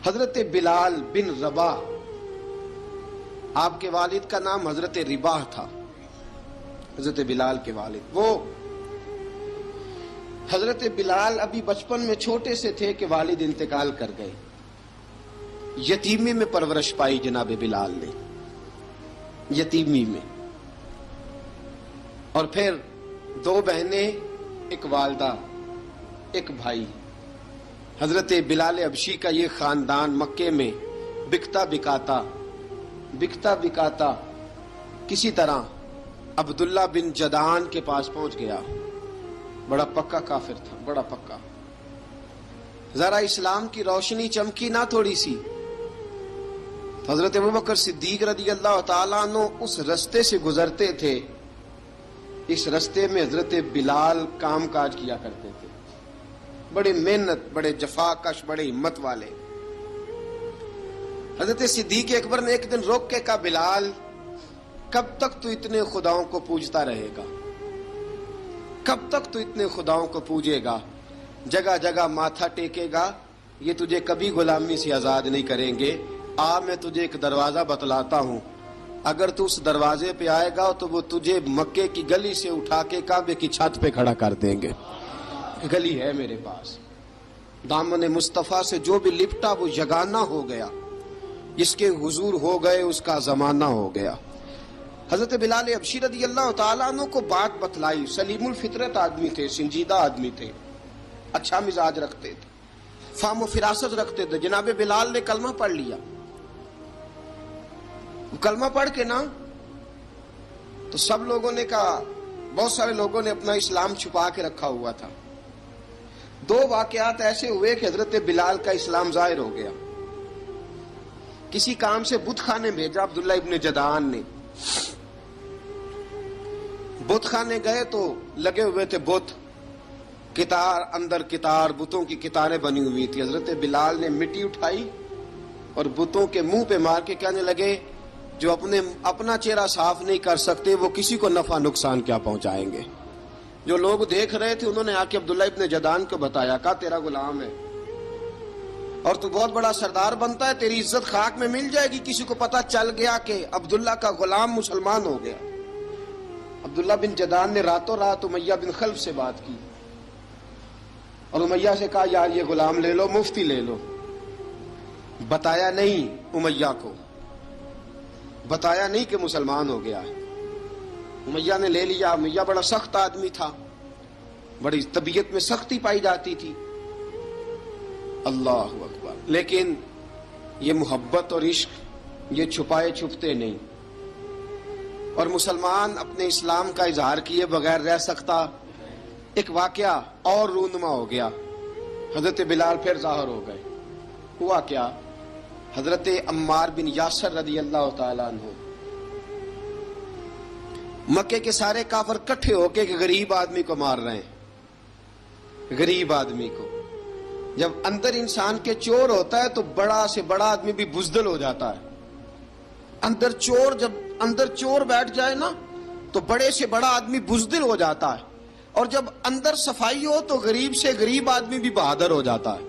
حضرت بلال بن رباح، آپ کے والد کا نام حضرت رباح تھا، حضرت بلال کے والد۔ وہ حضرت بلال ابھی بچپن میں چھوٹے سے تھے کہ والد انتقال کر گئے، یتیمی میں پرورش پائی جناب بلال نے، یتیمی میں، اور پھر 2 بہنیں، ایک والدہ، ایک بھائی۔ حضرت بلال حبشی کا یہ خاندان مکے میں بکتا بکاتا کسی طرح عبداللہ بن جدعان کے پاس پہنچ گیا۔ بڑا پکا کافر تھا، بڑا پکا۔ ذرا اسلام کی روشنی چمکی نہ تھوڑی سی، حضرت ابوبکر صدیق رضی اللہ تعالیٰ عنہ اس رستے سے گزرتے تھے، اس رستے میں حضرت بلال کام کاج کیا کرتے تھے، بڑے محنت، بڑے جفاکش، بڑے ہمت والے۔ حضرت صدیق اکبر نے ایک دن روک کے کہا، بلال کب تک تو اتنے خداؤں کو پوجتا رہے گا؟ کب تک تو اتنے خداؤں کو پوجے گا، جگہ جگہ ماتھا ٹیکے گا؟ یہ تجھے کبھی غلامی سے آزاد نہیں کریں گے۔ میں تجھے ایک دروازہ بتلاتا ہوں، اگر تو اس دروازے پہ آئے گا تو وہ تجھے مکے کی گلی سے اٹھا کے کعبے کی چھت پہ کھڑا کر دیں گے۔ گلی ہے میرے پاس، دامن مصطفیٰ سے جو بھی لپٹا وہ یگانہ ہو گیا، جس کے حضور ہو گئے اس کا زمانہ ہو گیا۔ حضرت بلال حبشی رضی اللہ تعالیٰ عنہ کو بات بتلائی، سلیم الفطرت آدمی تھے، سنجیدہ آدمی تھے، اچھا مزاج رکھتے تھے، فہم و فراست رکھتے تھے۔ جناب بلال نے کلمہ پڑھ لیا، کلمہ پڑھ کے نا تو سب لوگوں نے کہا، بہت سارے لوگوں نے اپنا اسلام چھپا کے رکھا ہوا تھا۔ 2 واقعات ایسے ہوئے کہ حضرت بلال کا اسلام ظاہر ہو گیا۔ کسی کام سے بت خانے بھیجا عبداللہ ابن جدعان نے، بت خانے گئے تو لگے ہوئے تھے بت، کتار اندر کتار، بتوں کی کتاریں بنی ہوئی تھی۔ حضرت بلال نے مٹی اٹھائی اور بتوں کے منہ پہ مار کے کہنے لگے، جو اپنا چہرہ صاف نہیں کر سکتے وہ کسی کو نفع نقصان کیا پہنچائیں گے۔ جو لوگ دیکھ رہے تھے انہوں نے آ کے عبداللہ ابن جدعان کو بتایا، کہا تیرا غلام ہے اور تو بہت بڑا سردار بنتا ہے، تیری عزت خاک میں مل جائے گی کسی کو پتہ چل گیا کہ عبداللہ کا غلام مسلمان ہو گیا۔ عبداللہ بن جدعان نے راتوں رات امیہ بن خلف سے بات کی اور امیہ سے کہا، یار یہ غلام لے لو، مفتی لے لو۔ بتایا نہیں امیہ کو، بتایا نہیں کہ مسلمان ہو گیا ہے۔ امیہ نے لے لیا۔ امیہ بڑا سخت آدمی تھا، بڑی طبیعت میں سختی پائی جاتی تھی، اللہ اکبر، لیکن یہ محبت اور عشق یہ چھپائے چھپتے نہیں، اور مسلمان اپنے اسلام کا اظہار کیے بغیر رہ سکتا۔ ایک واقعہ اور رونما ہو گیا، حضرت بلال پھر ظاہر ہو گئے۔ ہوا کیا؟ حضرت عمار بن یاسر رضی اللہ تعالیٰ عنہ، مکے کے سارے کافر کٹھے ہو کے غریب آدمی کو مار رہے ہیں، غریب آدمی کو۔ جب اندر انسان کے چور ہوتا ہے تو بڑا سے بڑا آدمی بھی بزدل ہو جاتا ہے۔ جب اندر چور بیٹھ جائے نا تو بڑے سے بڑا آدمی بزدل ہو جاتا ہے، اور جب اندر صفائی ہو تو غریب سے غریب آدمی بھی بہادر ہو جاتا ہے۔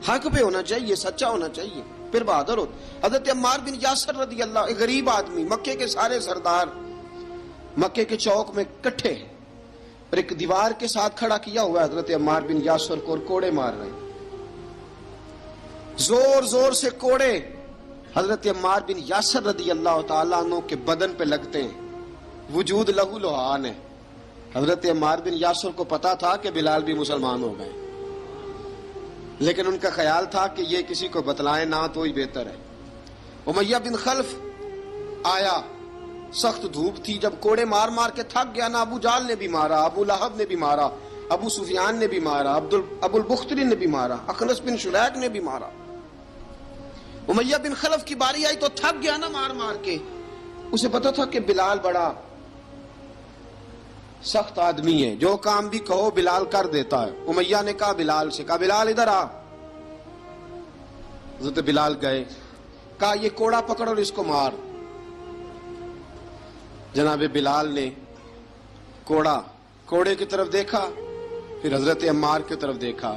حق پہ ہونا چاہیے، سچا ہونا چاہیے، پھر بہادر ہو۔ حضرت عمار بن یاسر رضی اللہ، ایک غریب آدمی، مکے کے سارے سردار مکے کے چوک میں کٹھے ہیں اور ایک دیوار کے ساتھ کھڑا کیا ہوا ہے حضرت عمار بن یاسر کو، اور کوڑے مار رہے ہیں، زور زور سے کوڑے حضرت عمار بن یاسر رضی اللہ تعالیٰ عنہ کے بدن پہ لگتے ہیں، وجود لہو لہان ہے۔ حضرت عمار بن یاسر کو پتا تھا کہ بلال بھی مسلمان ہو گئے، لیکن ان کا خیال تھا کہ یہ کسی کو بتلائیں نہ تو ہی بہتر ہے۔ امیہ بن خلف آیا، سخت دھوپ تھی، جب کوڑے مار مار کے تھک گیا نا، ابو جال نے بھی مارا، ابو لہب نے بھی مارا، ابو سفیان نے بھی مارا، ابو البختری نے بھی مارا، اخنس بن شریک نے بھی مارا۔ امیہ بن خلف کی باری آئی تو تھک گیا نا مار مار کے، اسے پتا تھا کہ بلال بڑا سخت آدمی ہے، جو کام بھی کہو بلال کر دیتا ہے۔ امیہ نے کہا بلال سے، کہا بلال ادھر آ۔ حضرت بلال گئے، کہا یہ کوڑا پکڑ اور اس کو مار۔ جناب بلال نے کوڑے کی طرف دیکھا، پھر حضرت عمار کی طرف دیکھا،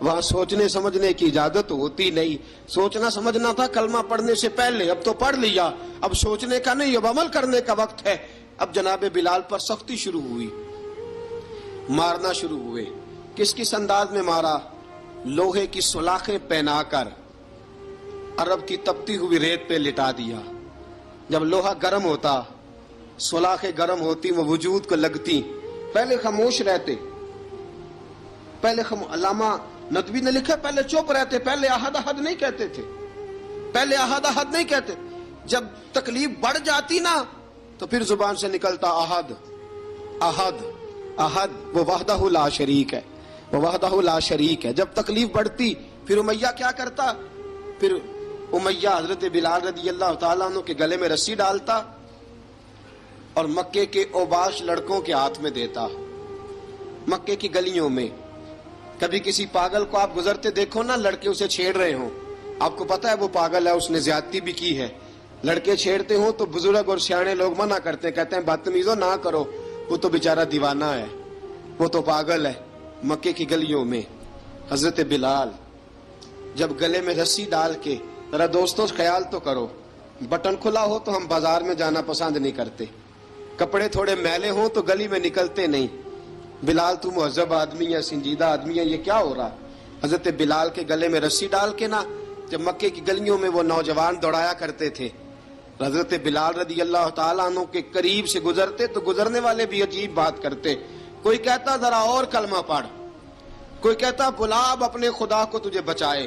وہاں سوچنے سمجھنے کی اجازت ہوتی نہیں. سوچنا سمجھنا تھا کلمہ پڑھنے سے پہلے، اب تو پڑھ لیا، اب سوچنے کا نہیں، اب عمل کرنے کا وقت ہے. اب جناب بلال پر سختی شروع ہوئی، مارنا شروع ہوئے. کس انداز میں مارا؟ لوہے کی سلاخیں پہنا کر عرب کی تپتی ہوئی ریت پہ لٹا دیا. جب لوہا گرم ہوتا، سلاخیں گرم ہوتی، وہ وجود کو لگتی. پہلے خاموش رہتے، پہلے علامہ ندوی نے لکھا پہلے چپ رہتے، پہلے احد احد نہیں کہتے تھے، پہلے احد احد نہیں کہتے. جب تکلیف بڑھ جاتی نا تو پھر زبان سے نکلتا احد احد احد. وہ وحدہ لا شریک ہے، وہ وحدہ لا شریک ہے. جب تکلیف بڑھتی پھر امیہ کیا کرتا؟ پھر امیہ حضرت بلال رضی اللہ تعالیٰ عنہ کے گلے میں رسی ڈالتا اور مکے کے اوباش لڑکوں کے ہاتھ میں دیتا. مکے کی گلیوں میں کبھی کسی پاگل کو آپ گزرتے دیکھو نا، لڑکے اسے چھیڑ رہے ہوں، آپ کو پتا ہے وہ پاگل ہے، اس نے زیادتی بھی کی ہے. لڑکے چھیڑتے ہوں تو بزرگ اور سیانے لوگ منع کرتے ہیں، کہتے ہیں بدتمیزوں نہ کرو، وہ تو بیچارہ دیوانہ ہے، وہ تو پاگل ہے. مکے کی گلیوں میں حضرت بلال جب گلے میں رسی ڈال کے، ذرا دوستوں خیال تو کرو، بٹن کھلا ہو تو ہم بازار میں جانا پسند نہیں کرتے، کپڑے تھوڑے میلے ہوں تو گلی میں نکلتے نہیں. بلال تو مہذب آدمی ہے، سنجیدہ آدمی ہے، یہ کیا ہو رہا؟ حضرت بلال کے گلے میں رسی ڈال کے نا، جب مکے کی گلیوں میں وہ نوجوان دوڑایا کرتے تھے، حضرت بلال رضی اللہ تعالیٰ عنہ کے قریب سے گزرتے تو گزرنے والے بھی عجیب بات کرتے. کوئی کہتا ذرا اور کلمہ پڑھ، کوئی کہتا بلا اب اپنے خدا کو تجھے بچائے،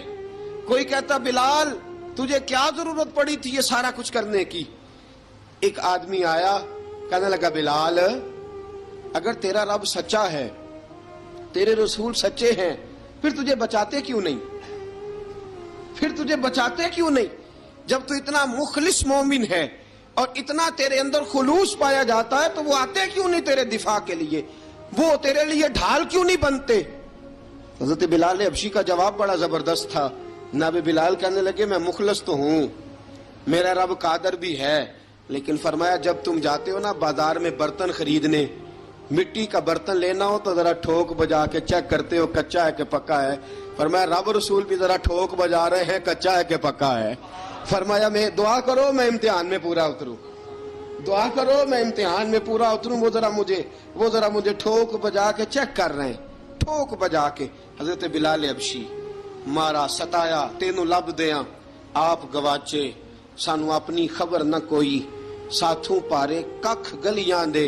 کوئی کہتا بلال تجھے کیا ضرورت پڑی تھی یہ سارا کچھ کرنے کی. ایک آدمی آیا کہنے لگا بلال اگر تیرا رب سچا ہے، تیرے رسول سچے ہیں، پھر تجھے بچاتے کیوں نہیں؟ پھر تجھے بچاتے کیوں نہیں؟ جب تو اتنا مخلص مومن ہے اور اتنا تیرے اندر خلوص پایا جاتا ہے تو وہ آتے کیوں نہیں تیرے دفاع کے لیے؟ وہ تیرے لیے ڈھال کیوں نہیں بنتے؟ حضرت بلال حبشی کا جواب بڑا زبردست تھا. جناب بلال کہنے لگے میں مخلص تو ہوں، میرا رب قادر بھی ہے، لیکن فرمایا جب تم جاتے ہو نا بازار میں برتن خریدنے، مٹی کا برتن لینا ہو تو ذرا ٹھوک بجا کے چیک کرتے ہو کچا ہے کہ پکا ہے. فرمایا رب رسول بھی ذرا ٹھوک بجا رہے ہیں کچا ہے کہ پکا ہے. فرمایا میں دعا کرو میں امتحان میں پورا اتروں، دعا کرو میں امتحان میں پورا اتروں. وہ ذرا مجھے ٹھوک بجا کے چیک کر رہے ہیں، ٹھوک بجا کے. حضرت بلال حبشی مارا ستایا تینوں لب دیاں آپ گواچے، سانو اپنی خبر نہ کوئی، ساتھوں پارے ککھ گلیاں دے،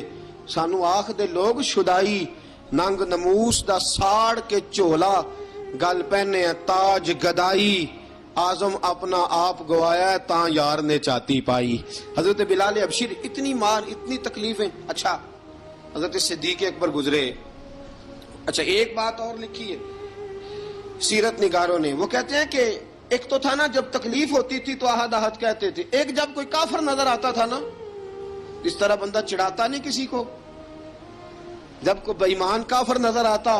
سانو آخ دے لوگ شدائی، ننگ نموس دا ساڑ کے چولا، گل پہنے تاج گدائی، آزم اپنا آپ گوایا ہے تاں یار نے چاتی پائی. حضرت بلال حبشی اتنی مار اتنی تکلیفیں. اچھا حضرت صدیق اکبر گزرے. اچھا ایک بات اور لکھی ہے سیرت نگاروں نے، وہ کہتے ہیں کہ ایک تو تھا نا جب تکلیف ہوتی تھی تو احد احد کہتے تھے، ایک جب کوئی کافر نظر آتا تھا نا، اس طرح بندہ چڑھاتا نہیں کسی کو، جب کوئی بے ایمان کافر نظر آتا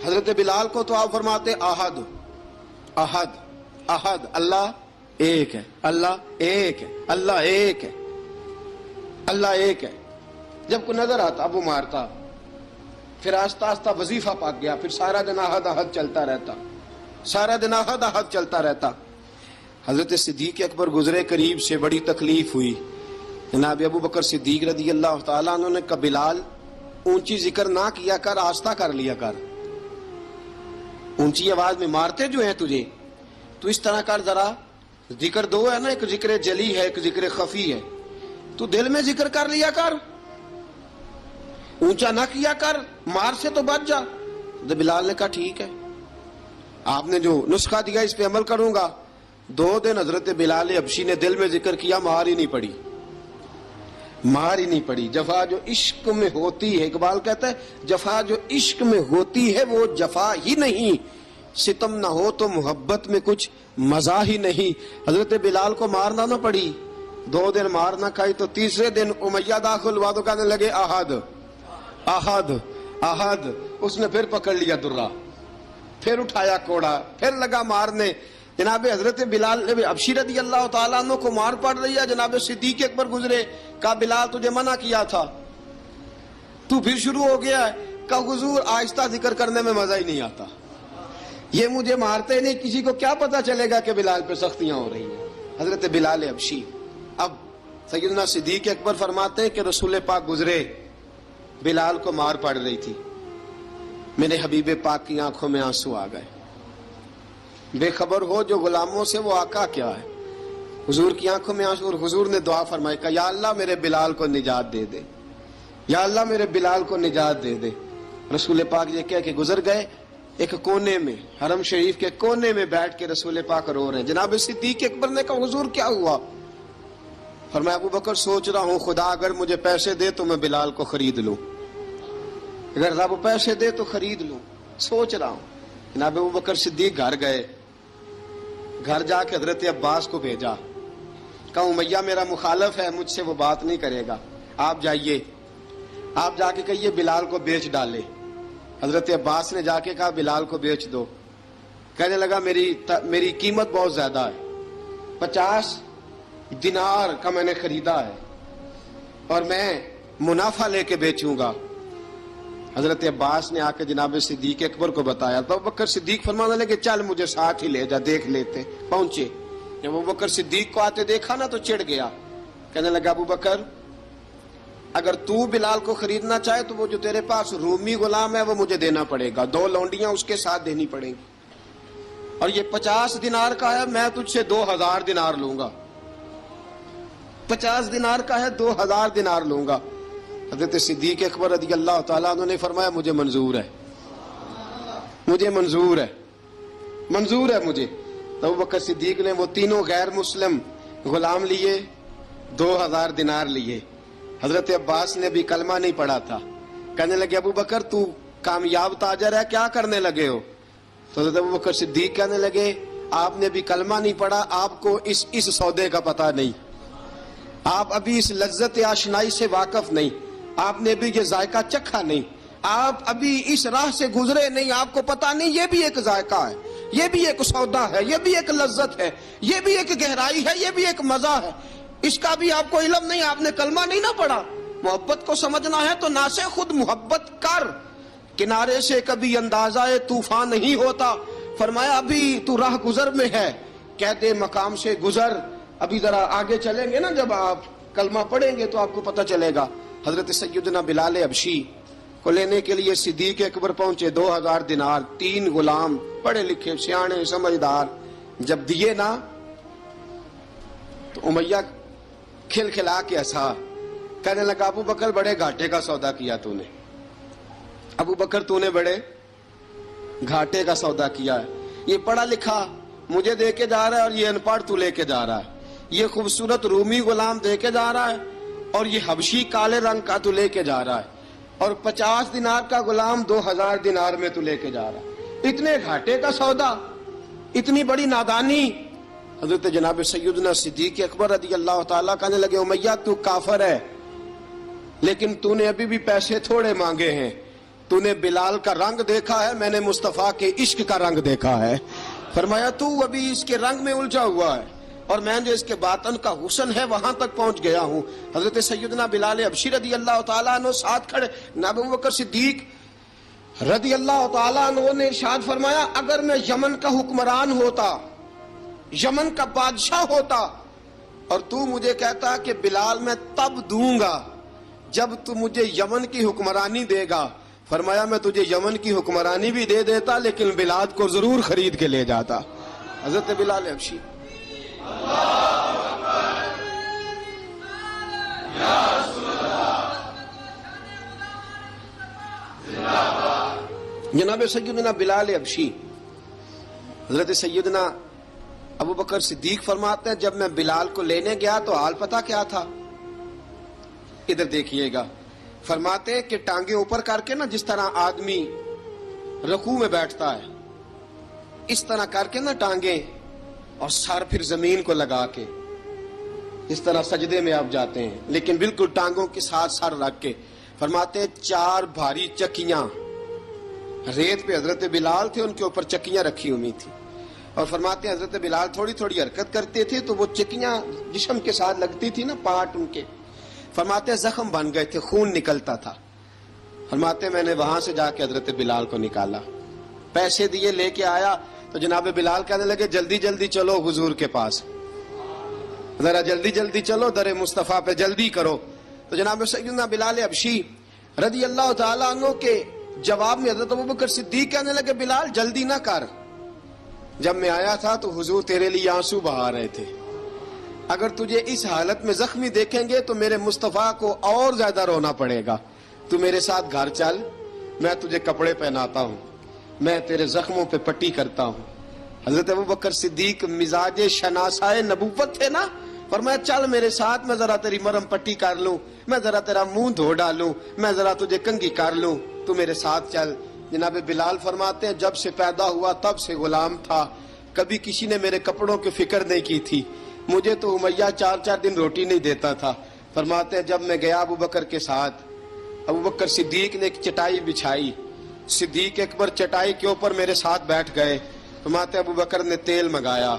حضرت بلال کو تو آپ فرماتے احد احد احد، اللہ ایک ہے، اللہ ایک ہے، اللہ ایک ہے، اللہ ایک ہے. جب کوئی نظر آتا اب وہ مارتا، پھر آہستہ آہستہ وظیفہ پاک گیا، پھر سارا دن احد احد چلتا رہتا، سارا دن احد احد چلتا رہتا. حضرت صدیق اکبر گزرے قریب سے، بڑی تکلیف ہوئی. جناب ابو بکر صدیق رضی اللہ تعالیٰ عنہ نے کہا بلال اونچی ذکر نہ کیا کر، آہستہ کر لیا کر، اونچی آواز میں مارتے جو ہیں تجھے تو اس طرح کر، ذرا ذکر دو ہے نا، ایک ذکر جلی ہے ایک ذکر خفی ہے، تو دل میں ذکر کر لیا کر، اونچا نہ کیا کر، مار سے تو بچ جا. بلال نے کہا ٹھیک ہے، آپ نے جو نسخہ دیا اس پہ عمل کروں گا. 2 دن حضرت بلال حبشی نے دل میں ذکر کیا، مار ہی نہیں پڑی، مار ہی نہیں پڑی. جفا جو عشق میں ہوتی ہے، اقبال کہتا ہے جفا جو عشق میں ہوتی ہے وہ جفا ہی نہیں، ستم نہ ہو تو محبت میں کچھ مزہ ہی نہیں. حضرت بلال کو مارنا نہ پڑی، 2 دن مار نہ کھائی تو تیسرے دن امیہ داخل ہوا تو کہنے لگے احد احد احد. اس نے پھر پکڑ لیا درہ، پھر اٹھایا کوڑا، پھر لگا مارنے. جناب حضرت بلال حبشی رضی اللہ تعالیٰ عنہ کو مار پڑ رہی ہے. جناب صدیق اکبر گزرے، کہا بلال تجھے منع کیا تھا، تو پھر شروع ہو گیا ہے. کہا حضور آہستہ ذکر کرنے میں مزہ ہی نہیں آتا، یہ مجھے مارتے نہیں، کسی کو کیا پتا چلے گا کہ بلال پہ سختیاں ہو رہی ہیں. حضرت بلال حبشی. اب سیدنا صدیق اکبر فرماتے ہیں کہ رسول پاک گزرے، بلال کو مار پڑ رہی تھی، میرے حبیب پاک کی آنکھوں میں آنسو آ گئے. بے خبر ہو جو غلاموں سے وہ آقا کیا ہے. حضور کی آنکھوں میں آنسو، اور حضور نے دعا فرمائی کہ یا اللہ میرے بلال کو نجات دے دے، یا اللہ میرے بلال کو نجات دے دے. رسول پاک یہ کہہ کے گزر گئے. ایک کونے میں، حرم شریف کے کونے میں بیٹھ کے رسول پاک رو رہے ہیں. جناب صدیق اکبر نے کہا حضور کیا ہوا؟ فرمایا ابو بکر سوچ رہا ہوں خدا اگر مجھے پیسے دے تو میں بلال کو خرید لوں، اگر رب پیسے دے تو خرید لوں، سوچ رہا ہوں. جناب ابو بکر صدیق گھر گئے، گھر جا کے حضرت عباس کو بھیجا، کہا امیہ میرا مخالف ہے، مجھ سے وہ بات نہیں کرے گا، آپ جائیے، آپ جا کے کہیے بلال کو بیچ ڈالے. حضرت عباس نے جا کے کہا بلال کو بیچ دو. کہنے لگا میری قیمت بہت زیادہ ہے، 50 دینار کا میں نے خریدا ہے اور میں منافع لے کے بیچوں گا. حضرت عباس نے آ کے جناب صدیق اکبر کو بتایا تو ابوبکر صدیق فرمانے لگے چل مجھے ساتھ ہی لے جا، دیکھ لیتے. پہنچے، جب ابوبکر صدیق کو آتے دیکھا نا تو چڑ گیا. کہنے لگا ابوبکر اگر تو بلال کو خریدنا چاہے تو وہ جو تیرے پاس رومی غلام ہے وہ مجھے دینا پڑے گا، 2 لونڈیاں اس کے ساتھ دینی پڑیں گی، اور یہ 50 دینار کا ہے، میں تجھ سے 2000 دینار لوں گا. 50 دینار کا ہے، 2000 دینار لوں گا. حضرت صدیق اکبر رضی اللہ تعالیٰ عنہ نے فرمایا مجھے منظور ہے، مجھے منظور ہے، منظور ہے مجھے. تو ابوبکر صدیق نے وہ تینوں غیر مسلم غلام لیے، 2000 دینار لیے. حضرت عباس نے بھی کلمہ نہیں پڑھا تھا. کہنے لگے ابوبکر تو کامیاب تاجر ہے، کیا کرنے لگے ہو؟ تو حضرت ابوبکر صدیق کہنے لگے آپ نے بھی کلمہ نہیں پڑھا، آپ کو اس سودے کا پتہ نہیں، آپ ابھی اس لذت آشنائی سے واقف نہیں، آپ نے بھی یہ ذائقہ چکھا نہیں، آپ ابھی اس راہ سے گزرے نہیں، آپ کو پتہ نہیں یہ بھی ایک ذائقہ ہے، یہ بھی ایک سودا ہے، یہ بھی ایک لذت ہے، یہ بھی ایک گہرائی ہے، یہ بھی ایک مزہ ہے، اس کا بھی آپ کو علم نہیں، آپ نے کلمہ نہیں نہ پڑھا. محبت کو سمجھنا ہے تو نہ سے خود محبت کر، کنارے سے کبھی اندازہ طوفان نہیں ہوتا. فرمایا ابھی تو راہ گزر میں ہے، کہتے مقام سے گزر، ابھی ذرا آگے چلیں گے نا، جب آپ کلمہ پڑھیں گے تو آپ کو پتہ چلے گا. حضرت سیدنا بلال حبشی کو لینے کے لیے صدیق اکبر پہنچے، 2000 دینار، 3 غلام پڑھے لکھے سیانے سمجھدار. جب دیے نا تو امیہ کھل کھلا کے ہنسا. کہنے لگا ابو بکر بڑے گھاٹے کا سودا کیا تو نے، ابو بکر تو نے بڑے گھاٹے کا سودا کیا ہے. یہ پڑھا لکھا مجھے دے کے جا رہا ہے اور یہ ان پڑھ تو لے کے جا رہا ہے، یہ خوبصورت رومی غلام دے کے جا رہا ہے اور یہ حبشی کالے رنگ کا تو لے کے جا رہا ہے، اور 50 دینار کا غلام 2000 دینار میں تو لے کے جا رہا ہے. اتنے گھاٹے کا سودا، اتنی بڑی نادانی. حضرت جناب سیدنا صدیق اکبر رضی اللہ تعالیٰ کہنے لگے امیہ تو کافر ہے، لیکن تو نے ابھی بھی پیسے تھوڑے مانگے ہیں، تو نے بلال کا رنگ دیکھا ہے، میں نے مصطفیٰ کے عشق کا رنگ دیکھا ہے. فرمایا تو ابھی اس کے رنگ میں الجھا ہوا ہے اور میں جو اس کے باطن کا حسن ہے وہاں تک پہنچ گیا ہوں. حضرت سیدنا بلال حبشی رضی اللہ تعالیٰ عنہ ساتھ کھڑے. ابو بکر صدیق رضی اللہ تعالیٰ عنہ نے ارشاد فرمایا اگر میں یمن کا حکمران ہوتا، یمن کا بادشاہ ہوتا، اور تو مجھے کہتا کہ بلال میں تب دوں گا جب تو مجھے یمن کی حکمرانی دے گا. فرمایا میں تجھے یمن کی حکمرانی بھی دے دیتا لیکن بلال کو ضرور خرید کے لے جاتا. حضرت بلال حبشی. جناب سیدنا بلال حبشی، حضرت سیدنا ابو بکر صدیق فرماتے ہیں جب میں بلال کو لینے گیا تو حال پتہ کیا تھا؟ ادھر دیکھیے گا. فرماتے ہیں کہ ٹانگیں اوپر کر کے نا، جس طرح آدمی رکوع میں بیٹھتا ہے اس طرح کر کے نا ٹانگیں، اور سر پھر زمین کو لگا کے اس طرح سجدے میں آپ جاتے ہیں، لیکن بالکل ٹانگوں کے ساتھ سر رکھ کے. فرماتے ہیں 4 بھاری چکیاں ریت پہ حضرت بلال تھے، ان کے اوپر چکیاں رکھی ہوئی تھی، اور فرماتے ہیں حضرت بلال تھوڑی تھوڑی حرکت کرتے تھے تو وہ چکیاں جسم کے ساتھ لگتی تھی نا، پارٹ ان کے. فرماتے ہیں زخم بن گئے تھے، خون نکلتا تھا. فرماتے ہیں میں نے وہاں سے جا کے حضرت بلال کو نکالا. پیسے دیے لے کے آیا تو جناب بلال کہنے لگے جلدی جلدی چلو حضور کے پاس، ذرا جلدی جلدی چلو در مصطفیٰ پہ جلدی کرو. تو جناب سیدنا بلال حبشی رضی اللہ تعالیٰ عنہ کے جواب میں حضرت ابوبکر صدیق کہنے لگے بلال جلدی نہ کر، جب میں آیا تھا تو حضور تیرے لیے آنسو بہا رہے تھے، اگر تجھے اس حالت میں زخمی دیکھیں گے تو میرے مصطفیٰ کو اور زیادہ رونا پڑے گا، تو میرے ساتھ گھر چل، میں تجھے کپڑے پہناتا ہوں، میں تیرے زخموں پہ پٹی کرتا ہوں. حضرت ابوبکر صدیق مزاج شناسائے نبوت تھے نا، فرمایا چل میرے ساتھ، میں ذرا تیری مرم پٹی کر لوں، میں ذرا تیرا منہ دھو ڈالوں، میں ذرا تجھے کنگھی کر لوں، تو میرے ساتھ چل. جناب بلال فرماتے ہیں جب سے پیدا ہوا تب سے غلام تھا، کبھی کسی نے میرے کپڑوں کی فکر نہیں کی تھی، مجھے تو امیہ 4 دن روٹی نہیں دیتا تھا. فرماتے ہیں جب میں گیا ابوبکر کے ساتھ، ابوبکر صدیق نے ایک چٹائی بچھائی، صدیق اکبر چٹائی کے اوپر میرے ساتھ بیٹھ گئے. فرماتے ہیں ابوبکر نے تیل منگایا،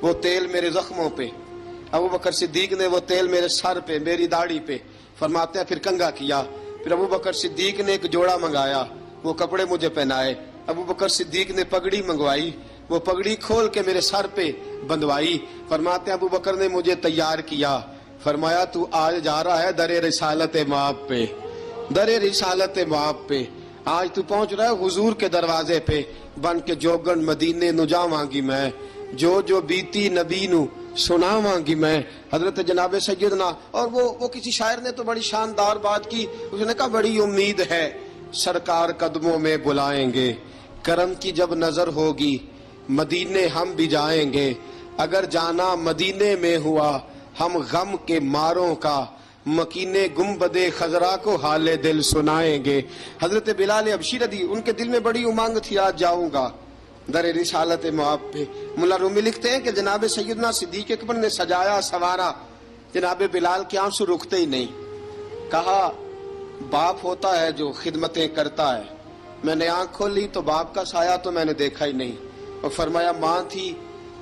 وہ تیل میرے زخموں پہ، ابوبکر صدیق نے وہ تیل میرے سر پہ، میری داڑھی پہ. فرماتے ہیں پھر کنگھا کیا، پھر ابوبکر صدیق نے ایک جوڑا منگایا، وہ کپڑے مجھے پہنائے. ابوبکر صدیق نے پگڑی منگوائی، وہ پگڑی کھول کے میرے سر پہ بندھوائی. فرماتے ہیں ابوبکر نے مجھے تیار کیا، فرمایا تو آج جا رہا ہے در رسالت مآب پہ، در رسالت مآب پہ، آج تو پہنچ رہا ہے حضور کے دروازے پہ، بن کے جوگن مدینے نو جاواں گی میں، جو بیتی نبی نو سناواں گی میں. حضرت جناب سیدنا، اور وہ کسی شاعر نے تو بڑی شاندار بات کی، اس نے کہا بڑی امید ہے سرکار قدموں میں بلائیں گے، کرم کی جب نظر ہوگی مدینے ہم بھی جائیں گے، اگر جانا مدینے میں ہوا ہم غم کے ماروں کا مکینے گنبد خضرا کو حال دل سنائیں گے. حضرت بلال حبشی رضی ان کے دل میں بڑی امنگ تھی آج جاؤں گا در رسالت مآب پہ. ملا رومی لکھتے ہیں کہ جناب سیدنا صدیق اکبر نے سجایا سوارا، جناب بلال کے آنسو رکتے ہی نہیں. کہا باپ ہوتا ہے جو خدمتیں کرتا ہے، میں نے آنکھ کھولی تو باپ کا سایہ تو میں نے دیکھا ہی نہیں. اور فرمایا ماں تھی